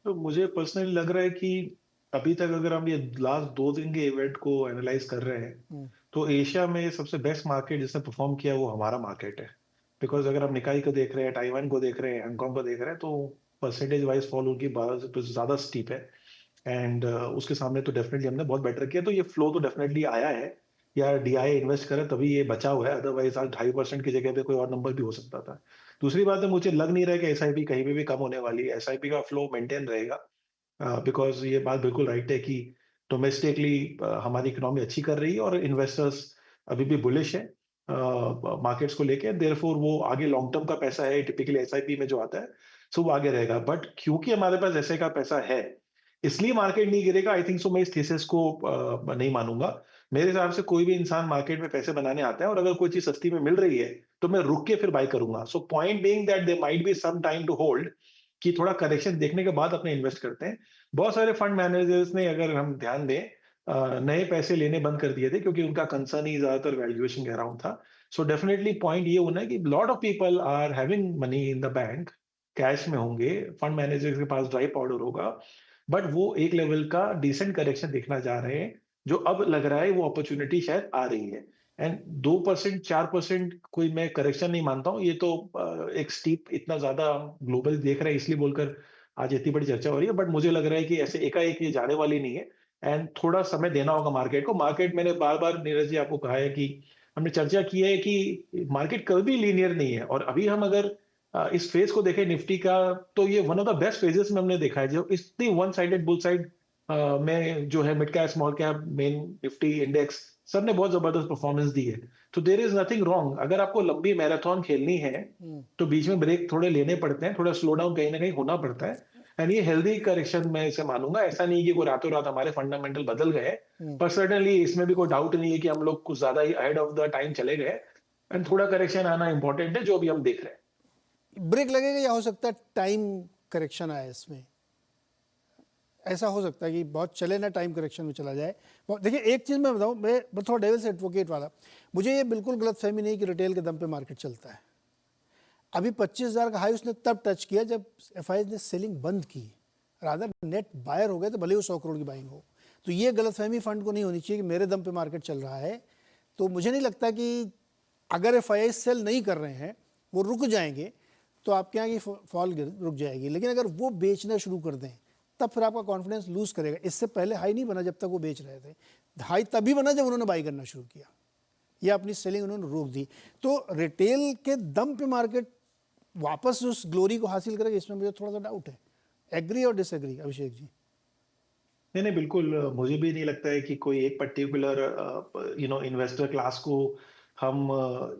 तो मुझे पर्सनली लग रहा है कि अभी तक अगर हम ये लास्ट 2 दिन के इवेंट को एनालाइज कर रहे हैं, तो एशिया में सबसे बेस्ट मार्केट जिसने परफॉर्म किया वो हमारा मार्केट है। बिकॉज अगर हम निकाई को देख रहे हैं, ताइवान को देख रहे हैं, हांगकांग को देख रहे हैं, तो परसेंटेज वाइज फॉल उनकी 12 से ज्यादा स्टीप है, एंड उसके सामने तो डेफिनेटली हमने बहुत बेटर किया। तो ये फ्लो तो डेफिनेटली आया है, या डीआई इन्वेस्ट करे तभी ये बचा हुआ है, अदरवाइज आज 2.5% की जगह पे कोई और नंबर भी हो सकता था। दूसरी बात है, मुझे लग नहीं रहा है कि एसआईपी कहीं पे भी कम होने वाली है, एसआईपी का फ्लो मेंटेन रहेगा, बिकॉज ये बात बिल्कुल राइट है कि डोमेस्टिकली हमारी इकोनॉमी अच्छी कर रही है, और इन्वेस्टर्स अभी भी बुलिश है मार्केट्स को लेके, देयरफॉर वो आगे लॉन्ग टर्म का पैसा है टिपिकली एसआईपी में जो आता है, सो वो आगे रहेगा। बट क्योंकि हमारे पास ऐसे का पैसा है, इसलिए मार्केट नहीं गिरेगा, आई थिंक सो। मैं इस थीसिस को नहीं मानूंगा। मेरे हिसाब से कोई भी इंसान मार्केट में पैसे बनाने आता है, और अगर कोई चीज सस्ती में मिल रही है तो मैं रुक के फिर बाय करूंगा। So point being that there might be some time to hold, कि थोड़ा करेक्शन देखने के बाद अपने इन्वेस्ट करते हैं। बहुत सारे फंड मैनेजर्स ने, अगर हम ध्यान दें, नए पैसे लेने बंद कर दिए थे, क्योंकि उनका कंसर्न ही ज्यादातर वैल्यूएशन के अराउंड था। सो डेफिनेटली पॉइंट ये होना है कि lot of people are having money in the bank, cash में होंगे, फंड मैनेजर के पास ड्राई पाउडर होगा, बट वो एक लेवल का डिसेंट करेक्शन देखना जा रहे हैं, जो अब लग रहा है वो अपॉर्चुनिटी शायद आ रही है। एंड 2% 4% कोई मैं करेक्शन नहीं मानता हूँ, ये तो एक स्टीप इतना ज्यादा ग्लोबल देख रहे हैं इसलिए बोलकर आज इतनी बड़ी चर्चा हो रही है, बट मुझे लग रहा है कि ऐसे एकाएक ये जाने वाली नहीं है। एंड थोड़ा समय देना होगा मार्केट को। मार्केट, मैंने बार बार नीरज जी आपको कहा है कि हमने चर्चा की है कि मार्केट कभी भी लीनियर नहीं है, और अभी हम अगर इस फेज को देखें निफ्टी का, तो ये one of the best phases में हमने देखा है, जो इतनी वन साइडेड बुल साइड में जो है mid cap small cap main Nifty index सबने बहुत जबरदस्त परफॉर्मेंस दी है। तो देयर इज नथिंग रॉन्ग। अगर आपको लंबी मैराथन खेलनी है तो बीच में ब्रेक थोड़े लेने पड़ते हैं, थोड़ा स्लो डाउन कहीं ना कहीं होना पड़ता है। एंड ये हेल्दी करेक्शन मैं इसे मानूंगा। ऐसा नहीं कि कोई रातों रात हमारे फंडामेंटल बदल गए, पर सर्टेनली इसमें भी कोई डाउट नहीं है कि हम लोग कुछ ज्यादा ही अहेड ऑफ द टाइम चले गए, एंड थोड़ा करेक्शन आना इंपॉर्टेंट है, जो अभी हम देख रहे हैं। ब्रेक लगेगा या हो सकता है टाइम करेक्शन आए इसमें, ऐसा हो सकता है कि बहुत चले ना टाइम करेक्शन में चला जाए। देखिए एक चीज़ मैं बताऊं, मैं थोड़ा डेविल्स एडवोकेट वाला, मुझे ये बिल्कुल गलतफहमी नहीं कि रिटेल के दम पे मार्केट चलता है। अभी 25,000 का हाई उसने तब टच किया जब एफआईज ने सेलिंग बंद की, रादर नेट बायर हो गए तो भले वो 100 करोड़ की बाइंग हो। तो ये गलतफहमी फंड को नहीं होनी चाहिए कि मेरे दम पे मार्केट चल रहा है। तो मुझे नहीं लगता कि अगर एफआईज सेल नहीं कर रहे हैं, वो रुक जाएंगे तो आपके यहाँ की फॉल रुक जाएगी। लेकिन अगर वो बेचना शुरू कर दें तब फिर आपका कॉन्फिडेंस लूज करेगा। इससे पहले हाई नहीं बना जब तक वो बेच रहे थे, हाई तभी बना जब उन्होंने बाई करना शुरू किया या अपनी सेलिंग उन्होंने रोक दी। तो रिटेल के दम पे मार्केट वापस उस ग्लोरी को हासिल करेगा, इसमें मुझे थोड़ा सा डाउट है। एग्री और डिसएग्री अभिषेक जी? नहीं नहीं, बिल्कुल मुझे भी नहीं लगता है कि कोई एक पर्टिकुलर इन्वेस्टर क्लास को हम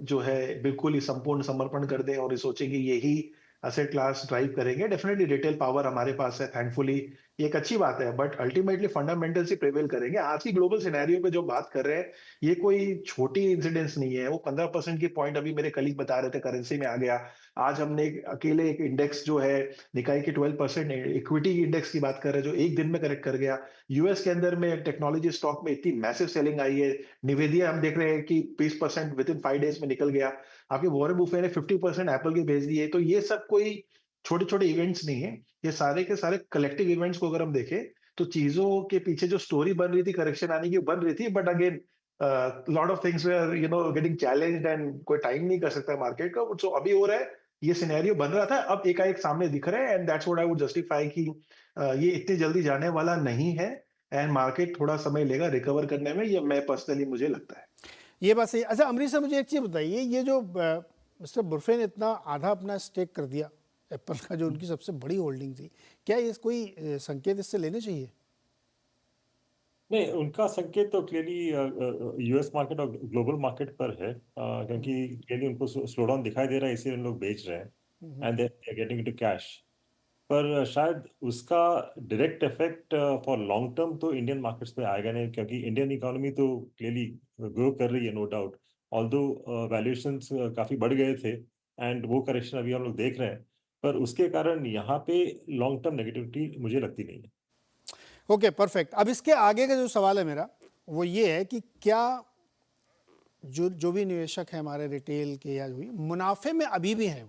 जो है बिल्कुल ही संपूर्ण समर्पण कर दें और ये सोचें कि यही असेट क्लास ड्राइव करेंगे। डेफिनेटली रिटेल पावर हमारे पास है, थैंकफुली ये एक अच्छी बात है, but ultimately fundamentals he prevail करेंगे। आज की ग्लोबल सिनेरियो पे जो बात कर रहे हैं, ये कोई छोटी इंसिडेंस नहीं है। वो 15% की पॉइंट अभी मेरे कलीग बता रहे थे करेंसी में आ गया। आज हमने अकेले एक इंडेक्स जो है निकाय के 12% इक्विटी इंडेक्स की बात कर रहे हैं, जो एक दिन में करेक्ट कर गया। यूएस के अंदर में टेक्नोलॉजी स्टॉक में इतनी मैसिव सेलिंग आई है। निवेदिया हम देख रहे हैं कि 20% विद इन 5 डेज में निकल गया। आपके वॉरेन बुफे ने 50% एप्पल के भेज दिए। तो ये सब कोई छोटे छोटे इवेंट्स नहीं है, ये सारे के सारे कलेक्टिव इवेंट्स को अगर हम देखें तो चीजों के पीछे जो स्टोरी बन रही थी करेक्शन आने की बन रही थी, but again lot of things were getting challenged and कोई टाइम नहीं कर सकता मार्केट का। सो अभी हो रहा है, ये सिनेरियो बन रहा था, अब एकाएक सामने दिख रहा है, and that's what I would justify कि ये इतनी जल्दी जाने वाला नहीं है, एंड मार्केट थोड़ा समय लेगा रिकवर करने में, ये मैं पर्सनली मुझे लगता है। ये बात सही। अच्छा अमरीश सर, मुझे एक चीज़ बताइए, ये जो मिस्टर बुफे ने इतना आधा अपना स्टेक कर दिया एप्पल का, जो उनकी सबसे बड़ी होल्डिंग थी, क्या ये कोई संकेत इससे लेने चाहिए? नहीं, उनका संकेत तो क्लियरली यूएस मार्केट और ग्लोबल मार्केट पर है, क्योंकि क्लियरली उनको स्लो डाउन दिखाई दे रहा है, इसीलिए उन लोग बेच रहे हैं and they are getting into cash. पर शायद उसका direct effect for long term तो इंडियन मार्केट्स पे आएगा नहीं, क्योंकि इंडियन इकोनॉमी तो क्लियरली ग्रो कर रही है, नो डाउट। ऑल्दो वैल्यूएशंस काफ़ी बढ़ गए थे एंड वो करेक्शन अभी हम लोग देख रहे हैं, पर उसके कारण यहाँ पे लॉन्ग टर्म नेगेटिविटी मुझे लगती नहीं है। Okay perfect. अब इसके आगे का जो सवाल है मेरा, वो ये है कि क्या जो भी निवेशक है हमारे रिटेल के या जो भी मुनाफे में अभी भी हैं,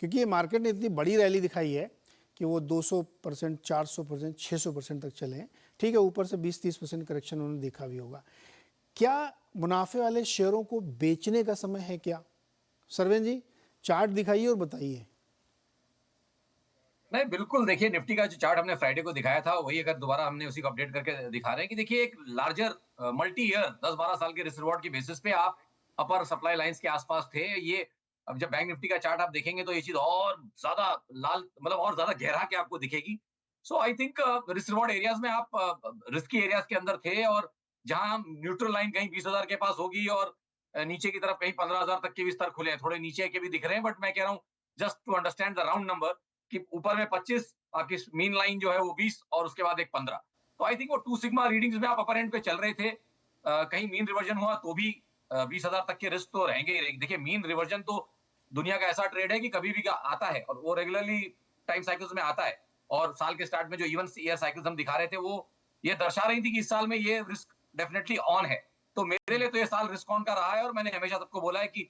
क्योंकि ये मार्केट ने इतनी बड़ी रैली दिखाई है कि वो 200%, 400%, 600% तक चले हैं। ठीक है, ऊपर से 20-30% करेक्शन उन्होंने देखा भी होगा। क्या मुनाफे वाले शेयरों को बेचने का समय है क्या? सरवेन जी चार्ट दिखाइए और बताइए। नहीं बिल्कुल, देखिए निफ्टी का जो चार्ट हमने फ्राइडे को दिखाया था वही अगर दोबारा हमने उसी को अपडेट करके दिखा रहे हैं कि देखिए एक लार्जर मल्टी ईयर 10-12 साल के रिस्क रिवॉर्ड की बेसिस पे आप अपर सप्लाई लाइंस के आसपास थे। ये अब जब बैंक निफ्टी का चार्ट आप देखेंगे तो ये चीज और ज्यादा लाल, मतलब और ज्यादा गहरा के आपको दिखेगी। So I think risk reward areas में आप रिस्की एरियाज के अंदर थे, और जहां न्यूट्रल लाइन कहीं 20,000 के पास होगी और नीचे की तरफ कहीं 15,000 तक के भी स्तर खुले हैं, थोड़े नीचे के भी दिख रहे हैं, बट मैं कह रहा हूँ just to understand the round number कि ऊपर में 25, आपकी मीन लाइन जो है वो 20 और उसके बाद एक 15। तो आई थिंक वो 2 सिग्मा रीडिंग्स में आप अपर एंड पे चल रहे थे। कहीं मीन रिवर्जन हुआ तो भी 20,000 तक के रिस्क तो रहेंगे ही रहेंगे। देखिए मीन रिवर्जन तो दुनिया का ऐसा ट्रेड है कि कभी भी आता है और वो रेगुलरली टाइम साइकिल्स में आता है, और साल के स्टार्ट में जो इवन ईयर साइकिल्स हम दिखा रहे थे वो ये दर्शा रही थी कि इस साल में ये रिस्क डेफिनेटली ऑन है। तो मेरे लिए तो ये साल रिस्क ऑन का रहा है, और मैंने हमेशा सबको बोला है कि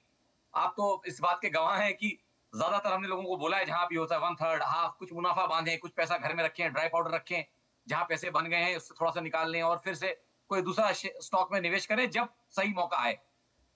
आप तो इस बात के गवाह हैं कि ज्यादातर हमने लोगों को बोला है जहां भी होता है 1/3 हाफ, कुछ मुनाफा बांधे, कुछ पैसा घर में रखें, ड्राई पाउडर रखें, जहां पैसे बन गए हैं उससे थोड़ा सा निकाल लें और फिर से कोई दूसरा स्टॉक में निवेश करें जब सही मौका आए।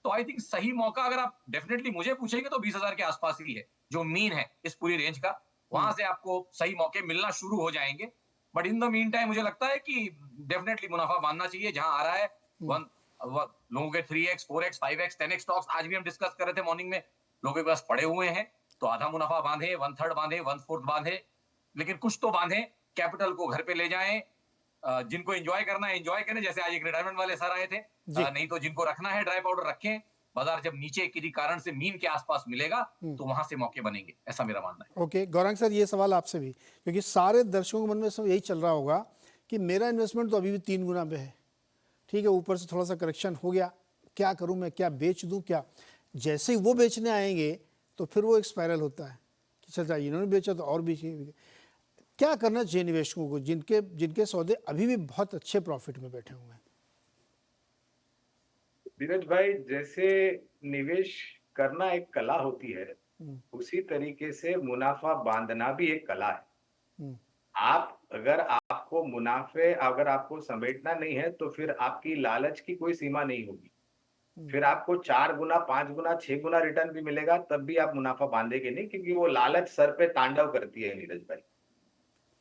तो आई थिंक सही मौका अगर आप डेफिनेटली मुझे पूछेंगे तो 20,000 के आसपास ही है, जो मीन है इस पूरी रेंज का। वहां से आपको सही मौके मिलना शुरू हो जाएंगे। But in the mean time मुझे लगता है कि डेफिनेटली मुनाफा बांधना चाहिए जहां आ रहा है। वन लोगों के 3x 4x 5x 10x stocks आज भी हम डिस्कस कर रहे थे मॉर्निंग में, लोगों के पास पड़े हुए हैं। तो आधा मुनाफा बांधे, 1/3 बांधे, 1/4 बांधे, लेकिन कुछ तो बांधे, कैपिटल को घर पे ले जाएं। जिनको एंजॉय करना है एंजॉय करें, जैसे आज एक रिटायरमेंट वाले सर आए थे। नहीं तो जिनको रखना है ड्राई पाउडर रखें। बाजार जब नीचे किसी कारण से मीन के आसपास मिलेगा तो वहां से मौके बनेंगे, ऐसा मेरा मानना है। ओके गौरांग सर, ये सवाल आपसे भी, क्योंकि सारे दर्शकों के मन में सब यही चल रहा होगा कि मेरा इन्वेस्टमेंट तो अभी भी 3 गुना पे है, ठीक है, ऊपर से थोड़ा सा करेक्शन हो गया, क्या करूं मैं, क्या बेच दूं क्या। जैसे ही वो बेचने आएंगे तो फिर वो एक स्पाइरल होता है कि चल इन्होंने बेचा तो और बेचेंगे। क्या करना चाहिए निवेशकों को जिनके जिनके सौदे अभी भी बहुत अच्छे प्रॉफिट में बैठे हुए हैं? धीरज भाई, जैसे निवेश करना एक कला होती है, उसी तरीके से मुनाफा बांधना भी एक कला है। आप अगर आपको मुनाफे अगर आपको समेटना नहीं है तो फिर आपकी लालच की कोई सीमा नहीं होगी। फिर आपको 4 गुना 5 गुना 6 गुना रिटर्न भी मिलेगा तब भी आप मुनाफा बांधेंगे नहीं, क्योंकि वो लालच सर पे तांडव करती है नीरज भाई।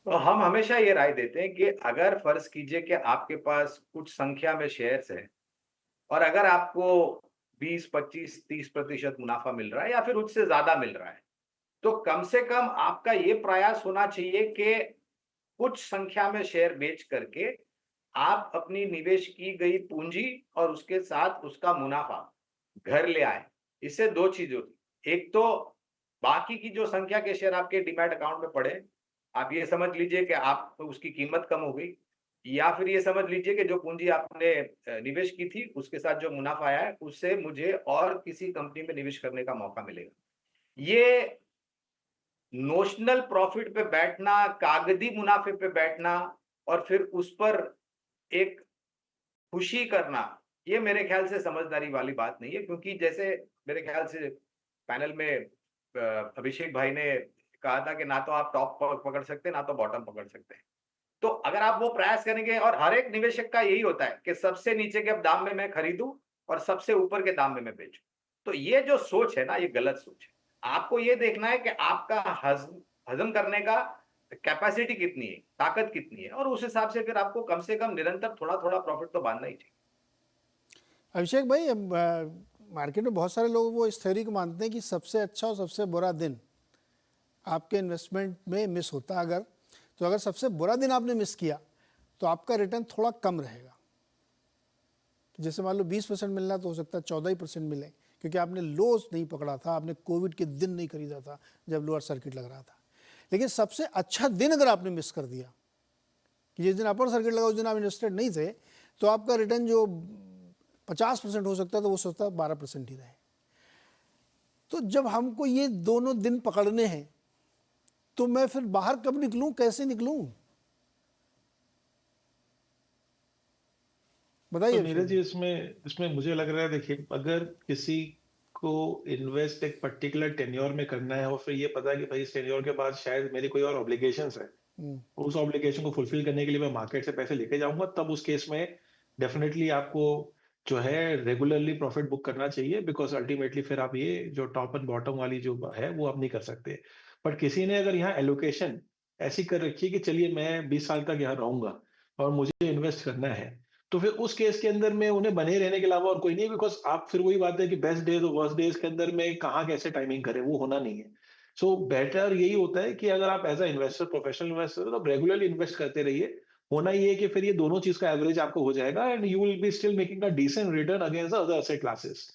तो हम हमेशा ये राय देते हैं कि अगर फर्ज कीजिए कि आपके पास कुछ संख्या में शेयर्स है और अगर आपको 20 25 30% मुनाफा मिल रहा है या फिर उससे ज्यादा मिल रहा है, तो कम से कम आपका ये प्रयास होना चाहिए कि कुछ संख्या में शेयर बेच करके आप अपनी निवेश की गई पूंजी और उसके साथ उसका मुनाफा घर ले आए। इससे 2 चीज होती, एक तो बाकी की जो संख्या के शेयर आपके डीमैट अकाउंट में पड़े, आप ये समझ लीजिए कि आप उसकी कीमत कम हो गई, या फिर ये समझ लीजिए कि जो पूंजी आपने निवेश की थी उसके साथ जो मुनाफा आया है उससे मुझे और किसी कंपनी में निवेश करने का मौका मिलेगा। ये नोशनल प्रॉफिट पे बैठना, कागजी मुनाफे पे बैठना और फिर उस पर एक खुशी करना, ये मेरे ख्याल से समझदारी वाली बात नहीं है। क्योंकि जैसे मेरे ख्याल से पैनल में अभिषेक भाई ने कहा था कि ना तो आप टॉप पकड़ सकते ना तो बॉटम पकड़ सकते हैं। तो अगर आप वो प्रयास करेंगे, और हर एक निवेशक का यही होता है कि सबसे नीचे के दाम में मैं खरीदूं और सबसे ऊपर के दाम में मैं बेचूं, तो ये जो सोच है ना, ये गलत सोच है। आपको ये देखना है कि आपका हजम करने का कैपेसिटी कितनी है, ताकत कितनी है, और उस हिसाब से फिर आपको कम से कम निरंतर थोड़ा थोड़ा प्रॉफिट तो बांधना ही चाहिए। अभिषेक भाई, मार्केट में बहुत सारे लोग वो इस थ्योरी को मानते हैं कि सबसे अच्छा और सबसे बुरा दिन आपके इन्वेस्टमेंट में मिस होता है। अगर सबसे बुरा दिन आपने मिस किया तो आपका रिटर्न थोड़ा कम रहेगा। जैसे मान लो 20% मिलना तो हो सकता है 14% मिले, क्योंकि आपने लोस नहीं पकड़ा था, आपने कोविड के दिन नहीं खरीदा था जब लोअर सर्किट लग रहा था। लेकिन सबसे अच्छा दिन अगर आपने मिस कर दिया कि जिस दिन अपर सर्किट लगा उस दिन आप इन्वेस्टेड नहीं थे, तो आपका रिटर्न जो 50% हो सकता है तो वो सोचता है 12% ही रहे। तो जब हमको ये दोनों दिन पकड़ने हैं तो मैं फिर बाहर कब निकलूं, कैसे निकलूं, बताइए। तो नीरज जी, इसमें मुझे लग रहा है, देखिए, अगर किसी को इन्वेस्ट एक पर्टिकुलर टेन्योर में करना है और फिर ये पता है कि भाई इस टेन्योर के बाद शायद मेरी कोई और ऑब्लिगेशंस है, उस ऑब्लिगेशन को फुलफिल करने के लिए मैं मार्केट से पैसे लेके जाऊंगा, तब उस केस में डेफिनेटली आपको जो है रेगुलरली प्रॉफिट बुक करना चाहिए, बिकॉज अल्टीमेटली फिर आप ये जो टॉप एंड बॉटम वाली जो है वो आप नहीं कर सकते। बट किसी ने अगर यहाँ एलोकेशन ऐसी कर रखी है कि चलिए मैं 20 साल तक यहाँ रहूंगा और मुझे इन्वेस्ट करना है, तो फिर उस केस के अंदर में उन्हें बने रहने के अलावा और कोई नहीं, बिकॉज आप फिर वही बात है कि बेस्ट डेज और वर्स्ट डेज के अंदर में कहाँ कैसे टाइमिंग करें, वो होना नहीं है। सो बेटर यही होता है कि अगर आप as a investor, professional investor हो, तो रेगुलरली इन्वेस्ट करते रहिए। होना ये है कि फिर ये दोनों चीज का एवरेज आपको हो जाएगा and you will be still making a decent return against the other asset classes.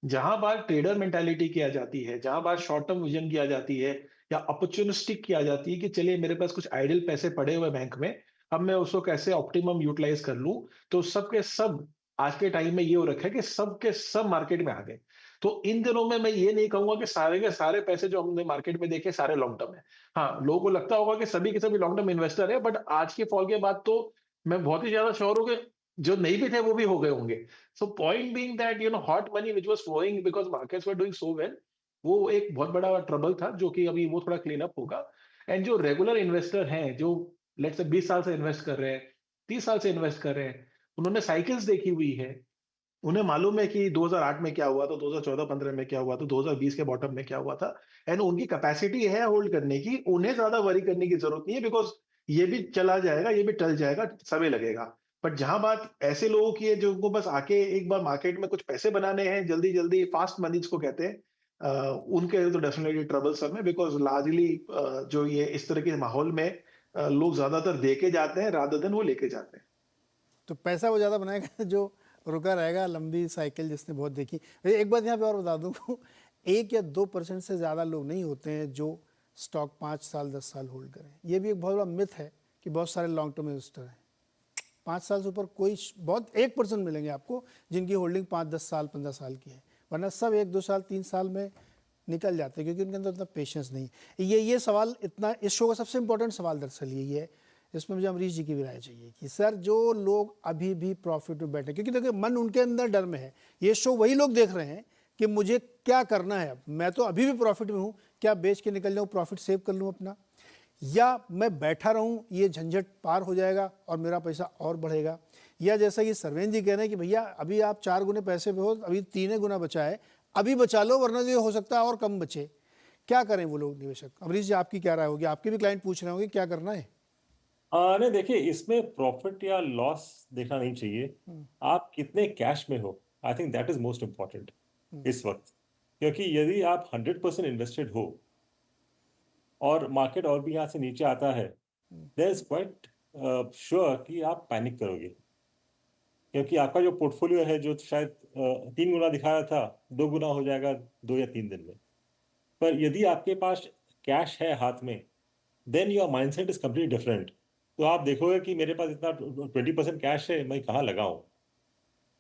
जहां बात ट्रेडर मेंटालिटी की आ जाती है, जहां बात शॉर्ट टर्म विजन की आ जाती है या अपॉर्चुनिस्टिक की आ जाती है कि चलिए मेरे पास कुछ आइडल पैसे पड़े हुए बैंक में, अब मैं उसको कैसे ऑप्टिमम यूटिलाइज कर लूं, तो सब के सब आज के टाइम में ये हो रखा है कि सब के सब मार्केट में आ गए। तो इन दिनों में मैं ये नहीं कहूंगा कि सारे के सारे पैसे जो हमने मार्केट में देखे सारे लॉन्ग टर्म है। हाँ, लोगों को लगता होगा कि सभी के सभी लॉन्ग टर्म इन्वेस्टर है, बट आज के फॉल के बाद तो मैं बहुत ही ज्यादा श्योर हूं कि जो नहीं भी थे वो भी हो गए होंगे। So point being that hot money which was flowing because markets were doing so well, वो एक बहुत बड़ा ट्रबल था जो कि अभी वो थोड़ा क्लीन अप होगा। एंड जो रेगुलर इन्वेस्टर हैं, जो लेट्स से 20 साल से इन्वेस्ट कर रहे हैं, 30 साल से इन्वेस्ट कर रहे हैं, उन्होंने साइकिल्स देखी हुई है, उन्हें मालूम है कि 2008 में क्या हुआ था, 2014-15 में क्या हुआ था, 2020 के बॉटम में क्या हुआ था, एंड उनकी कैपेसिटी है होल्ड करने की, उन्हें ज्यादा वरी करने की जरूरत नहीं है, बिकॉज ये भी चला जाएगा, ये भी टल जाएगा, समय लगेगा। बट जहां बात ऐसे लोगों की है जो उनको बस आके एक बार मार्केट में कुछ पैसे बनाने हैं जल्दी जल्दी, फास्ट मनी जिसको कहते हैं, उनके लिए तो डेफिनेटली ट्रबल सब है, बिकॉज लार्जली जो ये इस तरह के माहौल में लोग ज्यादातर दे के जाते हैं रादर देन वो लेके जाते हैं। तो पैसा वो ज़्यादा बनाएगा जो रुका रहेगा, लंबी साइकिल जिसने बहुत देखी। एक बात यहाँ पे और बता दूँ, 1 या 2% से ज़्यादा लोग नहीं होते हैं जो स्टॉक 5 साल 10 साल होल्ड करें। ये भी एक बहुत बड़ा मिथ है कि बहुत सारे लॉन्ग टर्म इन्वेस्टर हैं। 5 साल से ऊपर कोई, बहुत 1% मिलेंगे आपको जिनकी होल्डिंग 5-10 साल 15 साल की है, वरना सब 1-2 साल 3 साल में निकल जाते हैं, क्योंकि उनके अंदर उतना पेशेंस नहीं है। ये सवाल इतना, इस शो का सबसे इंपॉर्टेंट सवाल दरअसल यही है, इसमें मुझे अमरीश जी की भी राय चाहिए कि सर जो लोग अभी भी प्रॉफिट में बैठे, क्योंकि देखिए मन उनके अंदर डर में है, ये शो वही लोग देख रहे हैं कि मुझे क्या करना है, मैं तो अभी भी प्रॉफिट में हूँ, क्या बेच के निकल जाऊँ, प्रॉफिट सेव कर लूँ अपना, या मैं बैठा रहूँ, ये झंझट पार हो जाएगा और मेरा पैसा और बढ़ेगा, या जैसा कि सरवेन जी कह रहे हैं कि भैया अभी आप 4 गुने पैसे पे हो, अभी 3 गुना बचा है, अभी बचा लो, वरना तो ये हो सकता है और कम बचे। क्या करें वो लोग निवेशक? अमरीश जी आपकी क्या राय होगी? आपके भी क्लाइंट पूछ रहे होंगे क्या करना है। नहीं, देखिए इसमें प्रॉफिट या लॉस देखना नहीं चाहिए, आप कितने कैश में हो, आई think that is most important इस वक्त। क्योंकि यदि आप 100% इन्वेस्टेड हो और मार्केट और भी यहाँ से नीचे आता है, देयर इज क्वाइट श्योर कि आप पैनिक करोगे, क्योंकि आपका जो पोर्टफोलियो है जो शायद 3 गुना दिखाया था, 2 गुना हो जाएगा 2 या 3 दिन में। पर यदि आपके पास कैश है हाथ में, then your mindset is completely different. तो आप देखोगे कि मेरे पास इतना 20% कैश है, मैं कहाँ लगाऊं,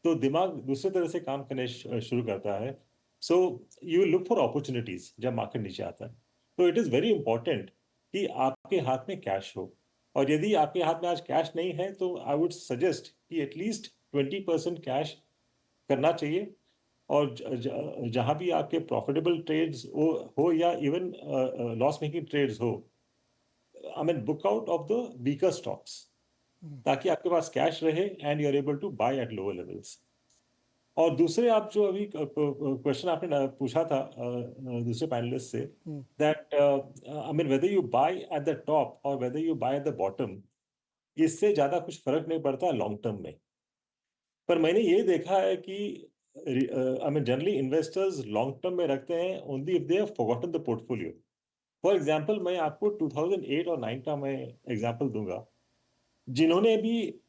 तो दिमाग दूसरे तरह से काम करने शुरू करता है। So you will look for opportunities जब मार्केट नीचे आता है। तो इट इज़ वेरी इंपॉर्टेंट कि आपके हाथ में कैश हो, और यदि आपके हाथ में आज कैश नहीं है तो आई वुड सजेस्ट कि एटलीस्ट 20% कैश करना चाहिए, और जहां भी आपके प्रॉफिटेबल ट्रेड्स हो या इवन लॉस मेकिंग ट्रेड्स हो, I mean book out of the weaker stocks, ताकि आपके पास कैश रहे and you are able to buy at lower levels. और दूसरे, आप जो अभी क्वेश्चन आपने पूछा था दूसरे पैनलिस्ट से, that I mean whether you buy at the top और whether you buy at the bottom, इससे ज्यादा कुछ फर्क नहीं पड़ता लॉन्ग टर्म में। पर मैंने ये देखा है कि I mean generally investors long term में रखते हैं only if they have forgotten the portfolio. For example, मैं आपको 2008 और 9 का मैं एग्जांपल दूंगा। जिन्होंने भी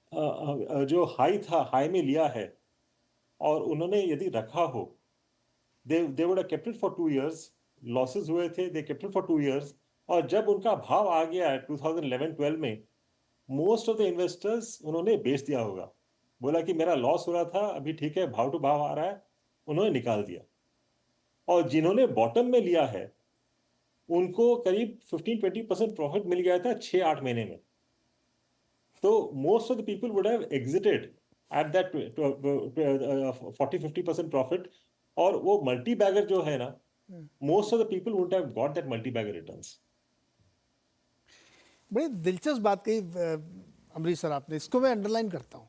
जो हाई था, हाई में लिया है और उन्होंने यदि रखा हो, they would have kept it for 2 years, losses हुए थे, they kept it for 2 years, और जब उनका भाव आ गया 2011-12 में, मोस्ट ऑफ द इन्वेस्टर्स उन्होंने बेच दिया होगा, बोला कि मेरा लॉस हो रहा था, अभी ठीक है, भाव टू भाव आ रहा है, उन्होंने निकाल दिया। और जिन्होंने बॉटम में लिया है उनको करीब 15-20% प्रॉफिट मिल गया था 6-8 महीने में। तो most of the people would have exited at that 40-50% profit, और वो मल्टी बैगर जो है ना, most of the people would have got that multi bagger returns. बड़ी दिलचस्प बात कही अमरीश सर आपने, इसको मैं अंडरलाइन करता हूँ।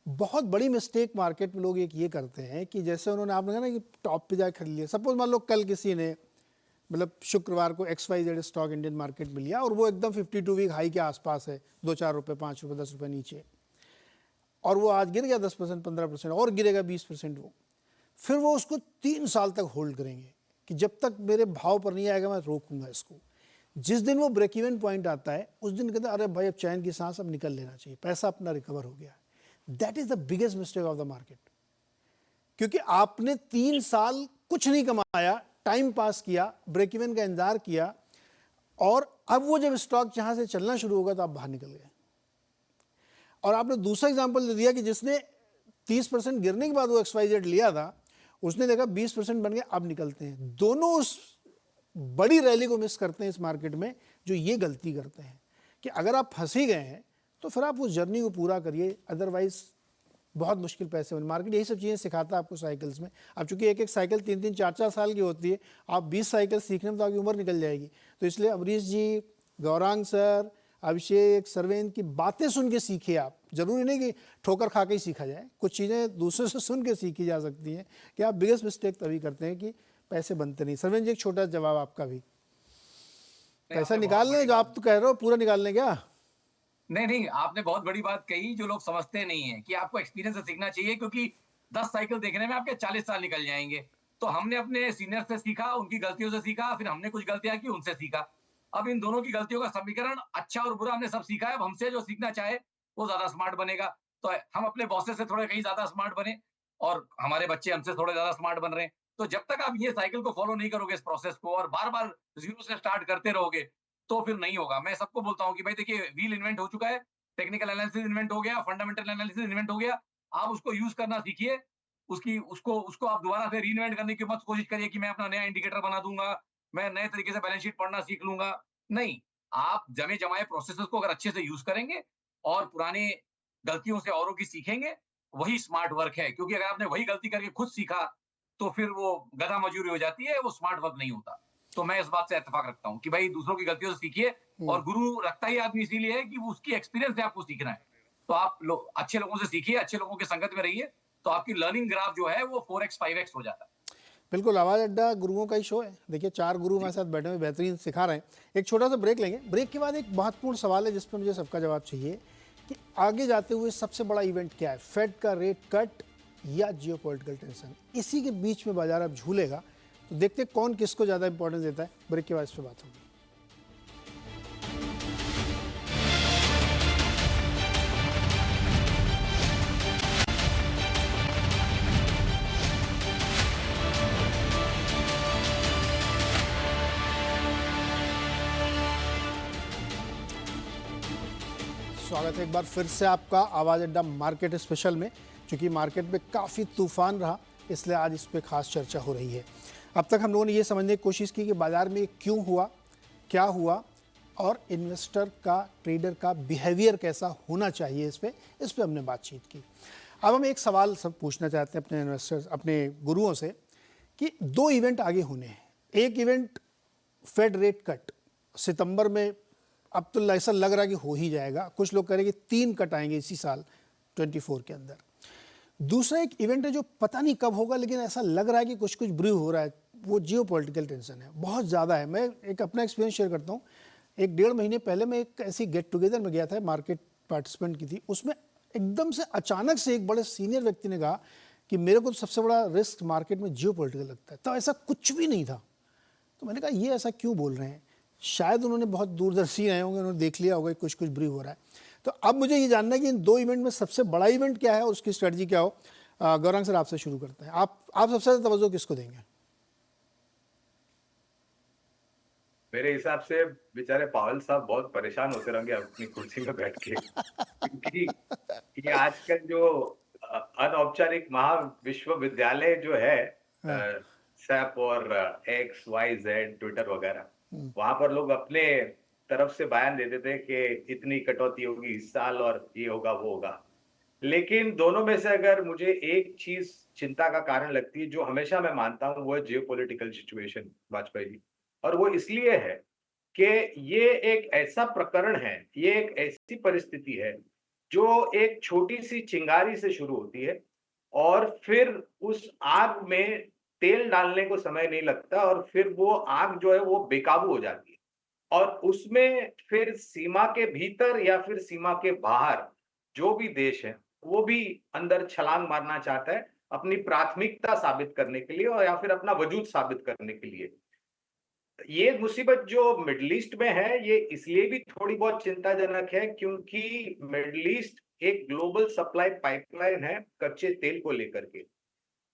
बहुत बड़ी मिस्टेक मार्केट में लोग एक ये करते हैं कि जैसे उन्होंने, आपने कहा ना कि टॉप पे जाके खरीद लिया, सपोज मान लो कल किसी ने, मतलब शुक्रवार को XYZ स्टॉक इंडियन मार्केट में लिया और वो एकदम 52 वीक हाई के आसपास है, 2-4 रुपये, 5 रुपये, 10 रुपये नीचे, और वो आज गिर गया 10%, 15%, और गिरेगा 20% वो, फिर वो उसको 3 साल तक होल्ड करेंगे कि जब तक मेरे भाव पर नहीं आएगा मैं रोकूंगा इसको। जिस दिन वो ब्रेक इवन पॉइंट आता है उस दिन कहते हैं अरे भाई अब चैन की सांस, अब निकल लेना चाहिए, पैसा अपना रिकवर हो गया। That is the biggest mistake of the market, क्योंकि आपने 3 साल कुछ नहीं कमाया, टाइम पास किया, ब्रेक इवन का इंतजार किया, और अब वो जब स्टॉक जहां से चलना शुरू होगा तो आप बाहर निकल गए। और आपने दूसरा एग्जांपल दे दिया कि जिसने 30% गिरने के बाद वो XYZ लिया था, उसने देखा 20% बन गया, अब निकलते हैं। दोनों उस बड़ी रैली को मिस करते हैं इस मार्केट में, जो ये गलती करते हैं कि अगर आप फंस ही गए हैं तो फिर आप उस जर्नी को पूरा करिए, अदरवाइज बहुत मुश्किल पैसे बने। मार्केट यही सब चीज़ें सिखाता है आपको साइकिल्स में। अब चूंकि एक एक साइकिल 3-3, 4-4 साल की होती है, आप 20 साइकिल सीखने में तो आपकी उम्र निकल जाएगी। तो इसलिए अमरीश जी, गौरांग सर, अभिषेक, सरवेन की बातें सुन के सीखिए आप। जरूरी नहीं कि ठोकर खा के ही सीखा जाए, कुछ चीज़ें दूसरों से सुन के सीखी जा सकती हैं। कि आप बिगेस्ट मिस्टेक तभी करते हैं कि पैसे बनते नहीं। सरवेन जी, एक छोटा जवाब आपका भी। पैसा आपने बहुत निकाल लें, बड़ी जो बात आप तो कह रहे हो पूरा निकाल लें क्या? नहीं, आपने बहुत बड़ी बात कही जो लोग समझते नहीं है कि आपको एक्सपीरियंस से सीखना चाहिए, क्योंकि 10 साइकिल देखने में आपके 40 साल निकल जाएंगे। तो हमने अपने सीनियर से सीखा, उनकी गलतियों से सीखा, फिर हमने कुछ गलतियां की, उनसे सीखा। अब इन दोनों की गलतियों का समीकरण अच्छा और बुरा हमने सब सीखा है। अब हमसे जो सीखना चाहे वो ज्यादा स्मार्ट बनेगा। तो हम अपने बॉसेस से थोड़े कहीं ज्यादा स्मार्ट बने, और हमारे बच्चे हमसे थोड़े ज्यादा स्मार्ट बन रहे हैं। तो जब तक आप ये साइकिल को फॉलो नहीं करोगे, इस प्रोसेस को, और बार बार जीरो से स्टार्ट करते रहोगे, तो फिर नहीं होगा। मैं सबको बोलता हूँ कि भाई देखिए, व्हील इन्वेंट हो चुका है, टेक्निकल एनालिसिस इन्वेंट हो गया, फंडामेंटल एनालिसिस इन्वेंट हो गया। आप उसको यूज करना सीखिए। उसकी उसको उसको आप दोबारा से रीइन्वेंट करने की मत कोशिश करिए कि मैं अपना नया इंडिकेटर बना दूंगा, मैं नए तरीके से बैलेंस शीट पढ़ना सीख लूंगा। नहीं, आप जमे जमाए प्रोसेसेस को अगर अच्छे से यूज करेंगे और पुरानी गलतियों से औरों की सीखेंगे, वही स्मार्ट वर्क है। क्योंकि अगर आपने वही गलती करके खुद सीखा, तो फिर वो गधा मजूरी हो जाती है, वो स्मार्ट वर्क नहीं होता। तो मैं इस बात से इत्तेफाक रखता हूँ कि भाई दूसरों की गलतियों से सीखिए। और गुरु रखता ही आदमी इसीलिए है कि वो उसकी एक्सपीरियंस से आपको सीखना है। तो आप अच्छे लोगों से सीखिए, अच्छे लोगों के संगत में रहिए, तो आपकी लर्निंग ग्राफ जो है वो 4x 5x हो जाता है। बिल्कुल, आवाज़ अड्डा गुरुओं का ही शो है। देखिए, 4 गुरु हमारे साथ बैठे हुए बेहतरीन सिखा रहे हैं। एक छोटा सा ब्रेक लेंगे। ब्रेक के बाद एक महत्वपूर्ण सवाल है जिस पर मुझे सबका जवाब चाहिए कि आगे जाते हुए सबसे बड़ा इवेंट क्या है, फेड का रेट कट या जियोपॉलिटिकल टेंशन? इसी के बीच में बाजार अब झूलेगा। तो देखते हैं कौन किसको ज़्यादा इंपॉर्टेंस देता है। ब्रेक के बाद इस पर बात होगी। स्वागत है एक बार फिर से आपका आवाज़ अड्डा मार्केट स्पेशल में। चूँकि मार्केट में काफ़ी तूफान रहा, इसलिए आज इस पर खास चर्चा हो रही है। अब तक हम लोगों ने ये समझने की कोशिश की कि बाज़ार में क्यों हुआ, क्या हुआ, और इन्वेस्टर का, ट्रेडर का बिहेवियर कैसा होना चाहिए। इस पे हमने बातचीत की। अब हम एक सवाल सब पूछना चाहते हैं अपने इन्वेस्टर्स, अपने गुरुओं से, कि 2 इवेंट आगे होने हैं। एक इवेंट फेड रेट कट सितंबर में, अब तो ऐसा लग रहा है कि हो ही जाएगा। कुछ लोग कह रहे हैं कि 3 कट आएंगे इसी साल 24 के अंदर। दूसरा एक इवेंट है जो पता नहीं कब होगा, लेकिन ऐसा लग रहा है कि कुछ कुछ ब्रू हो रहा है। वो जियोपॉलिटिकल टेंशन है, बहुत ज़्यादा है। मैं एक अपना एक्सपीरियंस शेयर करता हूँ। 1-1.5 महीने पहले मैं एक ऐसी गेट टुगेदर में गया था, मार्केट पार्टिसिपेंट की थी। उसमें एकदम से अचानक से एक बड़े सीनियर व्यक्ति ने कहा कि मेरे को तो सबसे बड़ा रिस्क मार्केट में जियोपॉलिटिकल लगता है। तो ऐसा कुछ भी नहीं था। तो मैंने कहा ये ऐसा क्यों बोल रहे हैं? शायद उन्होंने बहुत दूरदर्शी रहे होंगे, उन्होंने देख लिया होगा कुछ कुछ ब्रीफ हो रहा है। तो अब मुझे ये जानना है कि इन 2 इवेंट में सबसे बड़ा इवेंट क्या है और उसकी स्ट्रेटजी क्या हो। गौरांग सर, आपसे शुरू करते हैं। आप सबसे ज़्यादा तवज्जो किसको देंगे? मेरे हिसाब से बेचारे पावल साहब बहुत परेशान होते रहेंगे अपनी कुर्सी में बैठ के, क्योंकि ये आजकल जो अनौपचारिक महाविश्वविद्यालय जो है, सैप और एक्स वाई जेड ट्विटर वगैरह, वहां पर लोग अपने तरफ से बयान देते थे कि इतनी कटौती होगी इस साल और ये होगा वो होगा। लेकिन दोनों में से अगर मुझे एक चीज चिंता का कारण लगती है, जो हमेशा मैं मानता हूं, वो है जियोपॉलिटिकल सिचुएशन वाजपेयी जी। और वो इसलिए है कि ये एक ऐसा प्रकरण है, ये एक ऐसी परिस्थिति है जो एक छोटी सी चिंगारी से शुरू होती है और फिर उस आग में तेल डालने को समय नहीं लगता और फिर वो आग जो है वो बेकाबू हो जाती है। और उसमें फिर सीमा के भीतर या फिर सीमा के बाहर जो भी देश है, वो भी अंदर छलांग मारना चाहता है अपनी प्राथमिकता साबित करने के लिए और या फिर अपना वजूद साबित करने के लिए। ये मुसीबत जो मिडल ईस्ट में है, ये इसलिए भी थोड़ी बहुत चिंताजनक है क्योंकि मिडल ईस्ट एक ग्लोबल सप्लाई पाइपलाइन है कच्चे तेल को लेकर के।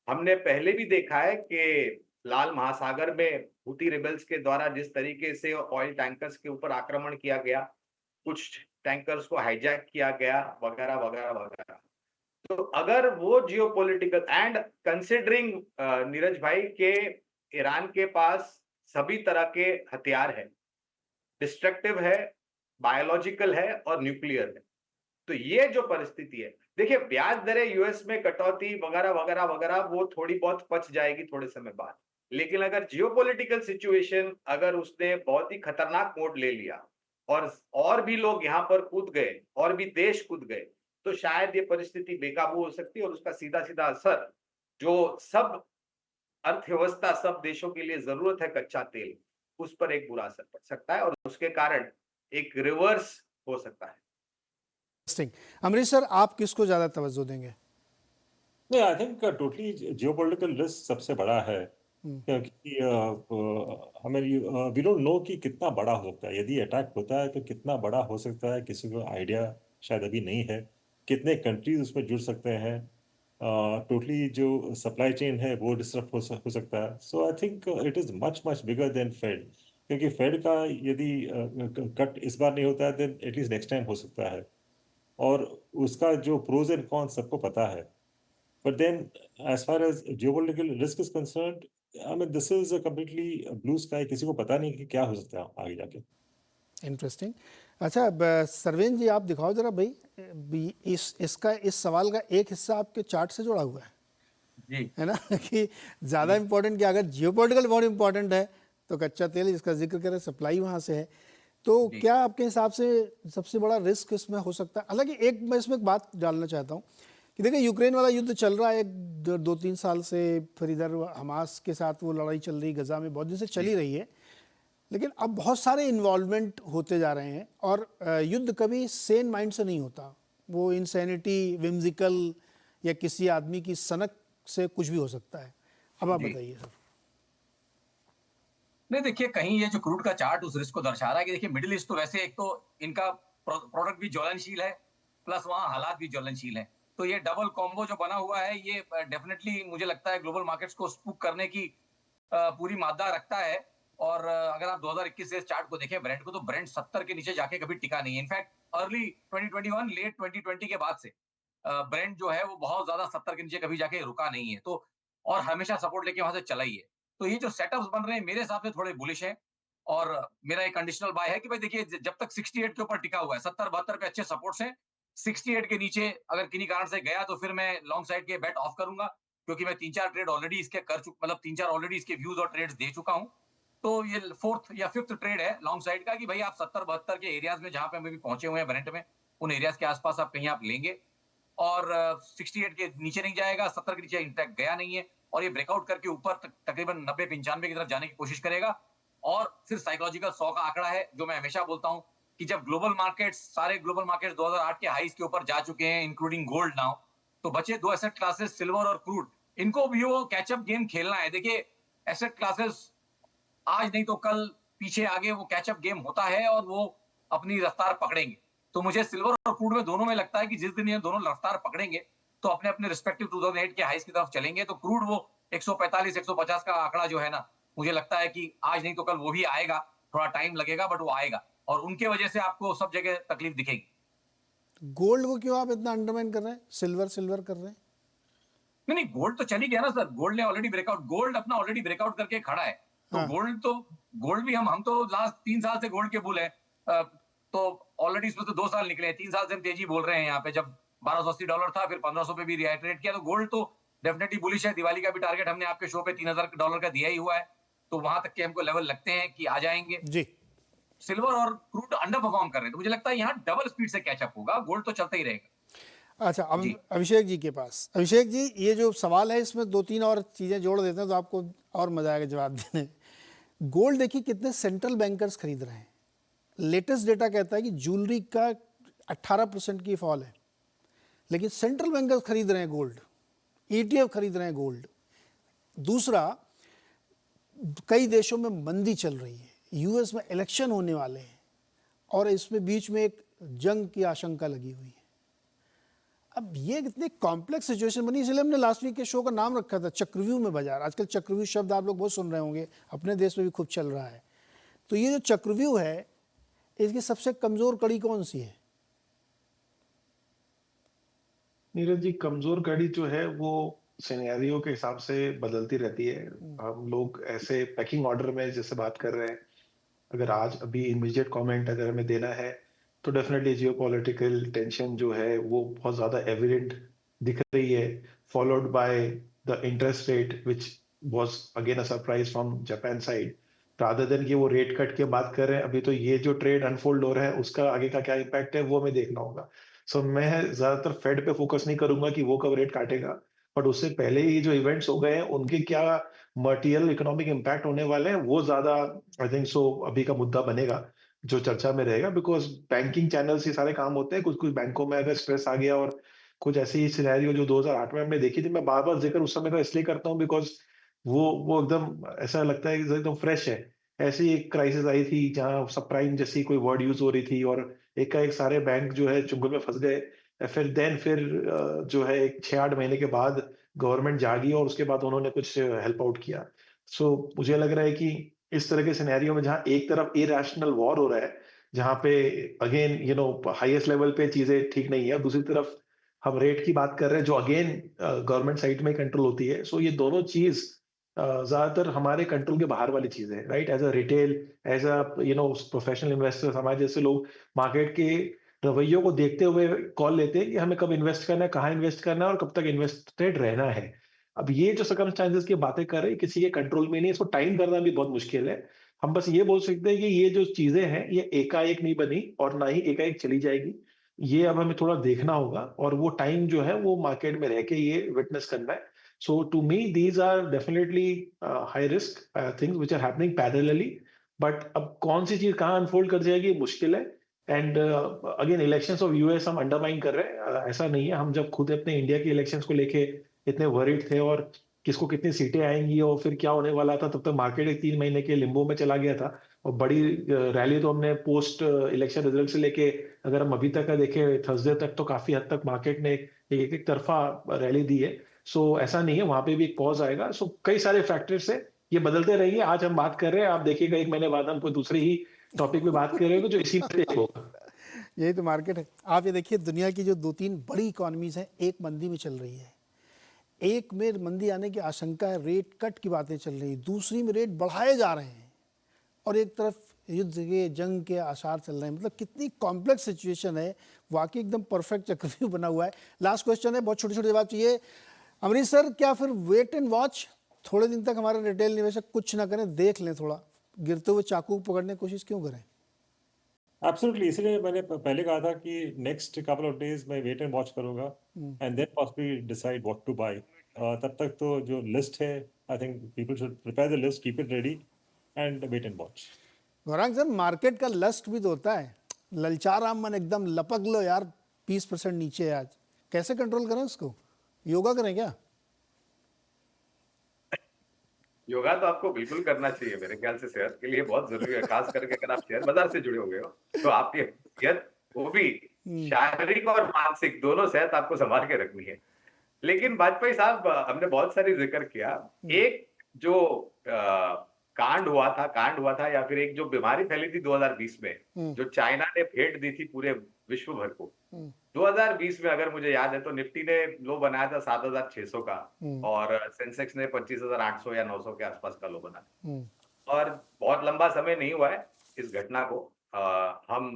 हमने पहले भी देखा है कि लाल महासागर में हूती रिबेल्स के द्वारा जिस तरीके से ऑयल टैंकर्स के ऊपर आक्रमण किया गया, कुछ टैंकर्स को हाईजैक किया गया, वगैरह वगैरह वगैरह। तो अगर वो जियोपॉलिटिकल एंड कंसिडरिंग नीरज भाई के ईरान के पास सभी तरह के हथियार है, डिस्ट्रक्टिव है, बायोलॉजिकल है और न्यूक्लियर है। तो ये जो परिस्थिति है, देखिए ब्याज दरें यूएस में कटौती वगैरह वगैरह वगैरह वो थोड़ी बहुत पच जाएगी थोड़े समय बाद। लेकिन अगर जियोपॉलिटिकल सिचुएशन अगर उसने बहुत ही खतरनाक मोड़ ले लिया और भी लोग यहाँ पर कूद गए और भी देश कूद गए, तो शायद ये परिस्थिति बेकाबू हो सकती है और उसका सीधा-सीधा असर जो सब अर्थव्यवस्था, सब देशों के लिए ज़रूरत है कच्चा तेल, उस पर एक बुरा असर पड़ सकता है और उसके कारण एक रिवर्स हो सकता है। इंटरेस्टिंग। अमरीश सर, आप किसको ज़्यादा तवज्जो देंगे? नहीं, I think totally geopolitical risk सबसे बड़ा है, क्योंकि हमें वी डोंट नो कि कितना बड़ा हो सकता है। यदि अटैक होता है तो कितना बड़ा हो सकता है, किसी को आइडिया शायद अभी नहीं है। कितने कंट्रीज उसमें जुड़ सकते हैं, टोटली जो सप्लाई चेन है वो डिस्टर्ब हो सकता है। So I think it is much much bigger than Fed, क्योंकि फेड का यदि कट इस बार नहीं होता है देन एटलीस्ट नेक्स्ट टाइम हो सकता है, और उसका जो प्रोज एंड कॉन्स सबको पता है। But then, as far as geopolitical risk is concerned, I mean, this is a completely blue sky. किसी को पता नहीं कि क्या हो सकता है आगे जाके। इंटरेस्टिंग। अच्छा, सरवेन जी, आप दिखाओ जरा भाई, इस सवाल का एक हिस्सा आपके चार्ट से जुड़ा हुआ है जी है ना कि ज़्यादा इम्पोर्टेंट, कि अगर जियोपॉलिटिकल बहुत इम्पोर्टेंट है तो कच्चा तेल, जिसका जिक्र करें, सप्लाई वहाँ से है, तो जी। क्या आपके हिसाब से सबसे बड़ा रिस्क इसमें हो सकता है? हालांकि मैं इसमें एक बात डालना चाहता हूँ कि देखिए, यूक्रेन वाला युद्ध चल रहा है 2-3 साल से, फिर इधर हमास के साथ वो लड़ाई चल रही, गजा में बहुत दिन से चली रही है, लेकिन अब बहुत सारे इन्वॉल्वमेंट होते जा रहे हैं और युद्ध कभी सेन माइंड से नहीं होता, वो इंसैनिटी, विम्जिकल या किसी आदमी की सनक से कुछ भी हो सकता है। अब आप जी। बताइए सर। नहीं, देखिए, कहीं ये जो क्रूड का चार्ट उस रिस्क को दर्शा रहा है कि देखिए, मिडिल ईस्ट तो वैसे एक तो इनका प्रोडक्ट भी ज्वलनशील है, प्लस वहाँ हालात भी ज्वलनशील हैं। तो ये डबल कॉम्बो जो बना हुआ है, ये डेफिनेटली मुझे लगता है ग्लोबल मार्केट्स को स्पूक करने की पूरी मादा रखता है। और अगर आप 2021 से इस चार्ट को देखें ब्रेंट को, तो ब्रेंट 70 के नीचे जाके कभी टिका नहीं है। इनफैक्ट अर्ली 2021, लेट 2020 के बाद से ब्रेंट जो है वो बहुत ज्यादा 70 के नीचे कभी जाके रुका नहीं है, तो और हमेशा सपोर्ट लेके वहां से चला ही है। तो ये जो सेटअप्स बन रहे हैं मेरे हिसाब से थोड़े बुलिश हैं, और मेरा एक कंडीशनल बाय है कि भाई देखिए, जब तक 68 के ऊपर टिका हुआ है, 70-72 पे अच्छे सपोर्ट्स हैं, 68 के नीचे अगर किन्हीं कारण से गया तो फिर मैं लॉन्ग साइड के बेट ऑफ करूंगा, क्योंकि मैं 3-4 ट्रेड ऑलरेडी इसके कर चुका, मतलब 3-4 ऑलरेडी इसके व्यूज और ट्रेड्स दे चुका हूं। तो ये फोर्थ या फिफ्थ ट्रेड है लॉन्ग साइड का कि भाई आप 70-72 के एरियाज में, जहां पे हम अभी पहुंचे हुए हैं ब्रेंट में, उन एरियाज के आसपास आप कहीं आप लेंगे, और 68 के नीचे नहीं जाएगा, 70 के नीचे इंटैक्ट गया नहीं है, और ये ब्रेकआउट करके ऊपर तकरीबन 90-95 की तरफ जाने की कोशिश करेगा। और फिर साइकोलॉजिकल 100 का आंकड़ा है, जो मैं हमेशा बोलता हूं कि जब सारे ग्लोबल मार्केट्स 2008 के हाईज के ऊपर जा चुके हैं, इंक्लूडिंग गोल्ड नाउ, तो बचे दो एसेट क्लासेस, सिल्वर और क्रूड। इनको भी वो कैचअप गेम खेलना है। देखिए, एसेट क्लासेस आज नहीं तो कल, पीछे आगे वो कैचअप गेम होता है और वो अपनी रफ्तार पकड़ेंगे। तो मुझे सिल्वर और क्रूड में दोनों में लगता है कि जिस दिन ये दोनों रफ्तार पकड़ेंगे तो अपने अपने रिस्पेक्टिव 2008 के हाईज की तरफ चलेंगे। तो क्रूड वो 145-150 का आंकड़ा जो है ना, मुझे लगता है कि आज नहीं तो कल वो भी आएगा, थोड़ा टाइम लगेगा बट वो आएगा, और उनके वजह से आपको सब जगह तकलीफ दिखेगी। गोल्ड को क्यों आप इतना अंडरमाइन कर रहे हैं, सिल्वर कर रहे हैं? नहीं नहीं, गोल्ड तो चली गया ना सर, गोल्ड ने ऑलरेडी ब्रेकआउट, गोल्ड अपना ऑलरेडी ब्रेकआउट करके खड़ा है। तो हाँ। गोल्ड भी हम तो लास्ट 3 साल से गोल्ड के बुल है। तो ऑलरेडी इसमें तो 2 साल निकले हैं, 3 साल से हम तेजी बोल रहे हैं यहाँ पे। जब $1280 था, फिर 1500 पे भी रिहाइड्रेट किया, तो गोल्ड तो डेफिनेटली बुलिश है। दिवाली का भी टारगेट हमने आपके शो पे $3000 का दिया ही हुआ है, तो वहां तक के हमको लेवल लगते हैं कि आ जाएंगे। जी। सिल्वर और क्रूड अंडर परफॉर्म कर रहे हैं, तो मुझे लगता है यहाँ डबल स्पीड से कैचअप होगा, गोल्ड तो चलता ही रहेगा। अच्छा, अब जी। अभिषेक जी के पास। अभिषेक जी, ये जो सवाल है इसमें 2-3 और चीज़ें जोड़ देते हैं तो आपको और मजा आएगा जवाब देने। गोल्ड देखिए कितने सेंट्रल बैंकर्स खरीद रहे हैं। लेटेस्ट डेटा कहता है कि ज्वेलरी का 18% की फॉल है, लेकिन सेंट्रल बैंकर्स खरीद रहे हैं गोल्ड, ETF खरीद रहे हैं गोल्ड। दूसरा, कई देशों में मंदी चल रही है, यूएस में इलेक्शन होने वाले हैं और इसमें बीच में एक जंग की आशंका लगी हुई है। अब ये कितनी कॉम्प्लेक्स सिचुएशन बनी, इसलिए हमने लास्ट वीक के शो का नाम रखा था चक्रव्यूह में बाजार। आजकल चक्रव्यूह शब्द आप लोग बहुत सुन रहे होंगे, अपने देश में भी खूब चल रहा है। तो ये जो चक्रव्यूह है, इसकी सबसे कमजोर कड़ी कौन सी है? नीरज जी, कमजोर कड़ी जो है वो सिनेरियो के हिसाब से बदलती रहती है। हम लोग ऐसे पैकिंग ऑर्डर में जैसे बात कर रहे हैं, अगर आज अभी इमीडिएट कमेंट अगर हमें देना है तो डेफिनेटली जियोपॉलिटिकल टेंशन जो है वो बहुत ज्यादा एविडेंट दिख रही है, followed by the interest rate which was again a surprise from Japan side. Rather than कि वो रेट कट के बात कर रहे हैं। अभी तो ये जो ट्रेड अनफोल्ड हो रहा है उसका आगे का क्या इम्पैक्ट है वो हमें देखना होगा। सो मैं ज्यादातर फेड पे फोकस नहीं करूंगा कि वो कब रेट काटेगा, बट उससे पहले ही जो इवेंट्स हो गए हैं उनके क्या मटेरियल इकोनॉमिक इम्पैक्ट होने वाले हैं वो ज्यादा आई थिंक सो अभी का मुद्दा बनेगा जो चर्चा में रहेगा। बिकॉज बैंकिंग चैनल से सारे काम होते हैं, कुछ कुछ बैंकों में अगर स्ट्रेस आ गया और कुछ ऐसी सिनेरियो जो 2008 में हमने देखी थी, मैं बार बार जिक्र उस समय का इसलिए करता हूँ बिकॉज वो एकदम ऐसा लगता है कि एकदम फ्रेश है। ऐसी एक क्राइसिस आई थी जहां सब प्राइम जैसी कोई वर्ड यूज हो रही थी और एक सारे बैंक जो है चुंगल में फंस गए। फिर जो है 6-8 महीने के बाद गवर्नमेंट जागी और उसके बाद उन्होंने कुछ हेल्प आउट किया। सो मुझे लग रहा है कि इस तरह के सिनेरियो में जहां एक तरफ इरेशनल वॉर हो रहा है, जहां पे अगेन हाईएस्ट लेवल पे चीजें ठीक नहीं है, दूसरी तरफ हम रेट की बात कर रहे हैं जो अगेन गवर्नमेंट साइड में कंट्रोल होती है। सो ये दोनों चीज ज्यादातर हमारे कंट्रोल के बाहर वाली चीज है, right? As a retail, as a professional investor, हमारे जैसे लोग मार्केट के रवैयों को देखते हुए कॉल लेते हैं कि हमें कब इन्वेस्ट करना है, कहाँ इन्वेस्ट करना है और कब तक इन्वेस्टेड रहना है। अब ये जो सर्कमस्टांसेस की बातें कर रहे हैं किसी के कंट्रोल में नहीं, इसको टाइम करना भी बहुत मुश्किल है। हम बस ये बोल सकते हैं कि ये जो चीजें हैं ये एकाएक नहीं बनी और ना ही एकाएक चली जाएगी। ये अब हमें थोड़ा देखना होगा और वो टाइम जो है वो मार्केट में रह के ये विटनेस करना है। So to me, these are definitely high risk things which are happening parallelly. But अब कौन सी चीज कहाँ अनफोल्ड कर जाएगी ये मुश्किल है। And again elections of US हम अंडरमाइन कर रहे हैं, ऐसा नहीं है। हम जब खुद अपने इंडिया के इलेक्शंस को लेके इतने वरीड थे और किसको कितनी सीटें आएंगी और फिर क्या होने वाला था, तब तक मार्केट एक 3 महीने के लिम्बो में चला गया था। और बड़ी रैली तो हमने पोस्ट इलेक्शन रिजल्ट से लेके अगर हम अभी तक का देखें थर्सडे तक तो काफी हद तक मार्केट ने एक तरफा रैली दी है। सो ऐसा नहीं है, वहां पे भी एक पॉज आएगा। सो कई सारे फैक्टर्स है, ये बदलते रहेंगे। आज हम बात कर रहे हैं, आप देखिएगा 1 महीने बाद हम कोई दूसरे ही टॉपिक पे बात कर रहे हो जो इसी में से होगा। यही तो मार्केट है। आप ये देखिए दुनिया की जो 2-3 बड़ी इकोनॉमीज हैं एक मंदी में चल रही है, एक में मंदी आने की आशंका है, रेट कट की बातें चल रही, दूसरी में रेट बढ़ाए जा रहे हैं और एक तरफ युद्ध के जंग के आसार चल रहे हैं। मतलब कितनी कॉम्प्लेक्स सिचुएशन है, वाकई एकदम परफेक्ट चक्रव्यूह बना हुआ है। लास्ट क्वेश्चन है, बहुत छोटे छोटे जवाब चाहिए। अमरीश सर, क्या फिर वेट एंड वॉच, थोड़े दिन तक हमारे रिटेल निवेशक कुछ ना करें, देख लें, थोड़ा गिरते हुए चाकू पकड़ने की कोशिश क्यों करें? एब्सोल्युटली, इसलिए मैंने पहले कहा था कि नेक्स्ट कपल ऑफ डेज मैं वेट एंड वॉच करूंगा and then possibly decide what to buy. तब तक तो जो लिस्ट है, I think people should prepare the list, keep it ready and wait and watch. Gaurang sir, market का लस्ट भी तो होता है, ललचार आम मन एकदम लपक लो यार, 20% नीचे है आज, कैसे कंट्रोल करें उसको? योगा करें क्या? योगा तो आपको बिल्कुल करना चाहिए, मेरे ख्याल से सेहत के लिए बहुत जरूरी है। खास करके अगर आप शेयर बाजार से जुड़े हुए हो तो आपकी सेहत, वो भी शारीरिक और मानसिक दोनों सेहत आपको संभाल के रखनी है। लेकिन वाजपेयी साहब, हमने बहुत सारी जिक्र किया, एक जो कांड हुआ था या फिर एक जो बीमारी फैली थी 2020 में, जो चाइना ने भेंट दी थी पूरे विश्व भर को। 2020 में अगर मुझे याद है तो निफ्टी ने लो बनाया था 7,600 का और सेंसेक्स ने 25,800 या 900 के आसपास का लो बनाया। और बहुत लंबा समय नहीं हुआ है इस घटना को। हम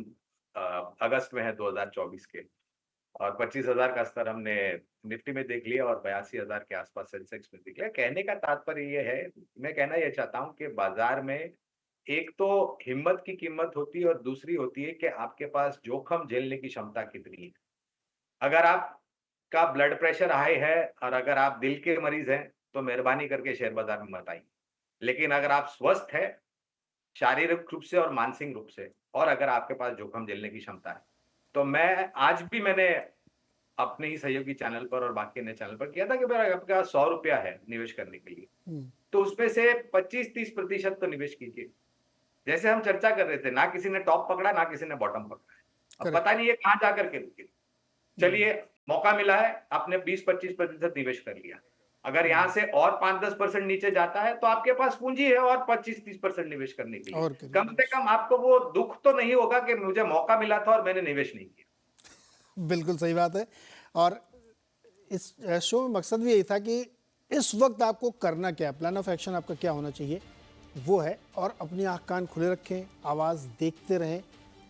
अगस्त में है 2024 के, और 25,000 का स्तर हमने निफ्टी में देख लिया और 82,000 के आसपास सेंसेक्स में देख लिया। कहने का तात्पर्य ये है, मैं कहना ये चाहता हूं कि बाजार में एक तो हिम्मत की कीमत होती है और दूसरी होती है कि आपके पास जोखिम झेलने की क्षमता कितनी है। अगर आपका ब्लड प्रेशर हाई है और अगर आप दिल के मरीज हैं तो मेहरबानी करके शेयर बाजार में मत आइए। लेकिन अगर आप स्वस्थ है शारीरिक रूप से और मानसिक रूप से, और अगर आपके पास जोखिम झेलने की क्षमता है, तो मैंने अपने ही सहयोगी चैनल पर और बाकी अन्य चैनल पर किया था कि मेरा आपके पास 100 रुपया है निवेश करने के लिए, तो उसमें से 25-30% तो निवेश कीजिए। जैसे हम चर्चा कर रहे थे, ना किसी ने टॉप पकड़ा ना किसी ने बॉटम पकड़ा, अब पता नहीं है कहां जाकर के रुके। चलिए, मौका मिला है, आपने 20-25% निवेश कर लिया। अगर यहां से और 5-10% नीचे जाता है तो आपके पास पूंजी है और 25-30% निवेश करने के लिए। कम से कम आपको वो दुख तो नहीं होगा कि मुझे मौका मिला था और मैंने निवेश नहीं किया। बिल्कुल सही बात है। और इस शो में मकसद भी यही था कि इस वक्त आपको करना क्या है, प्लान ऑफ एक्शन आपका क्या होना चाहिए, वो है। और अपनी आँख कान खुले रखें, आवाज़ देखते रहें,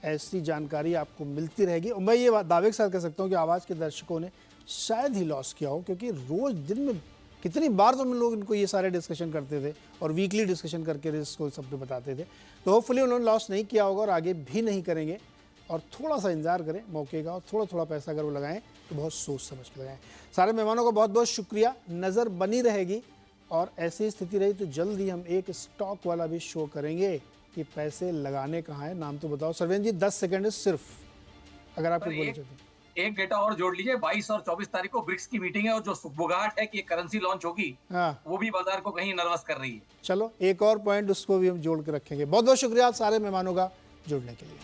ऐसी जानकारी आपको मिलती रहेगी। और मैं ये दावे के साथ कह सकता हूँ कि आवाज़ के दर्शकों ने शायद ही लॉस किया हो, क्योंकि रोज़ दिन में कितनी बार तो हम लोग इनको ये सारे डिस्कशन करते थे और वीकली डिस्कशन करके इसको सबको बताते थे। तो होपफुली उन्होंने लॉस नहीं किया होगा और आगे भी नहीं करेंगे। और थोड़ा सा इंतजार करें मौके का और थोड़ा थोड़ा पैसा अगर वो लगाएं तो बहुत सोच समझ के लगाएं। सारे मेहमानों का बहुत बहुत शुक्रिया, नज़र बनी रहेगी और ऐसी स्थिति रही तो जल्द ही हम एक स्टॉक वाला भी शो करेंगे कि पैसे लगाने कहाँ हैं। नाम तो बताओ सरवेन जी, 10 सेकंड है सिर्फ, अगर आप कुछ बोलना चाहते हैं। एक डेटा और जोड़ लीजिए, 22 और 24 तारीख को ब्रिक्स की मीटिंग है और जो सुगबुगाहट है कि करेंसी लॉन्च होगी, हाँ, वो भी बाजार को कहीं नर्वस कर रही है। चलो एक और पॉइंट उसको भी हम जोड़ के रखेंगे। बहुत बहुत शुक्रिया आप सारे मेहमानों का जुड़ने के लिए।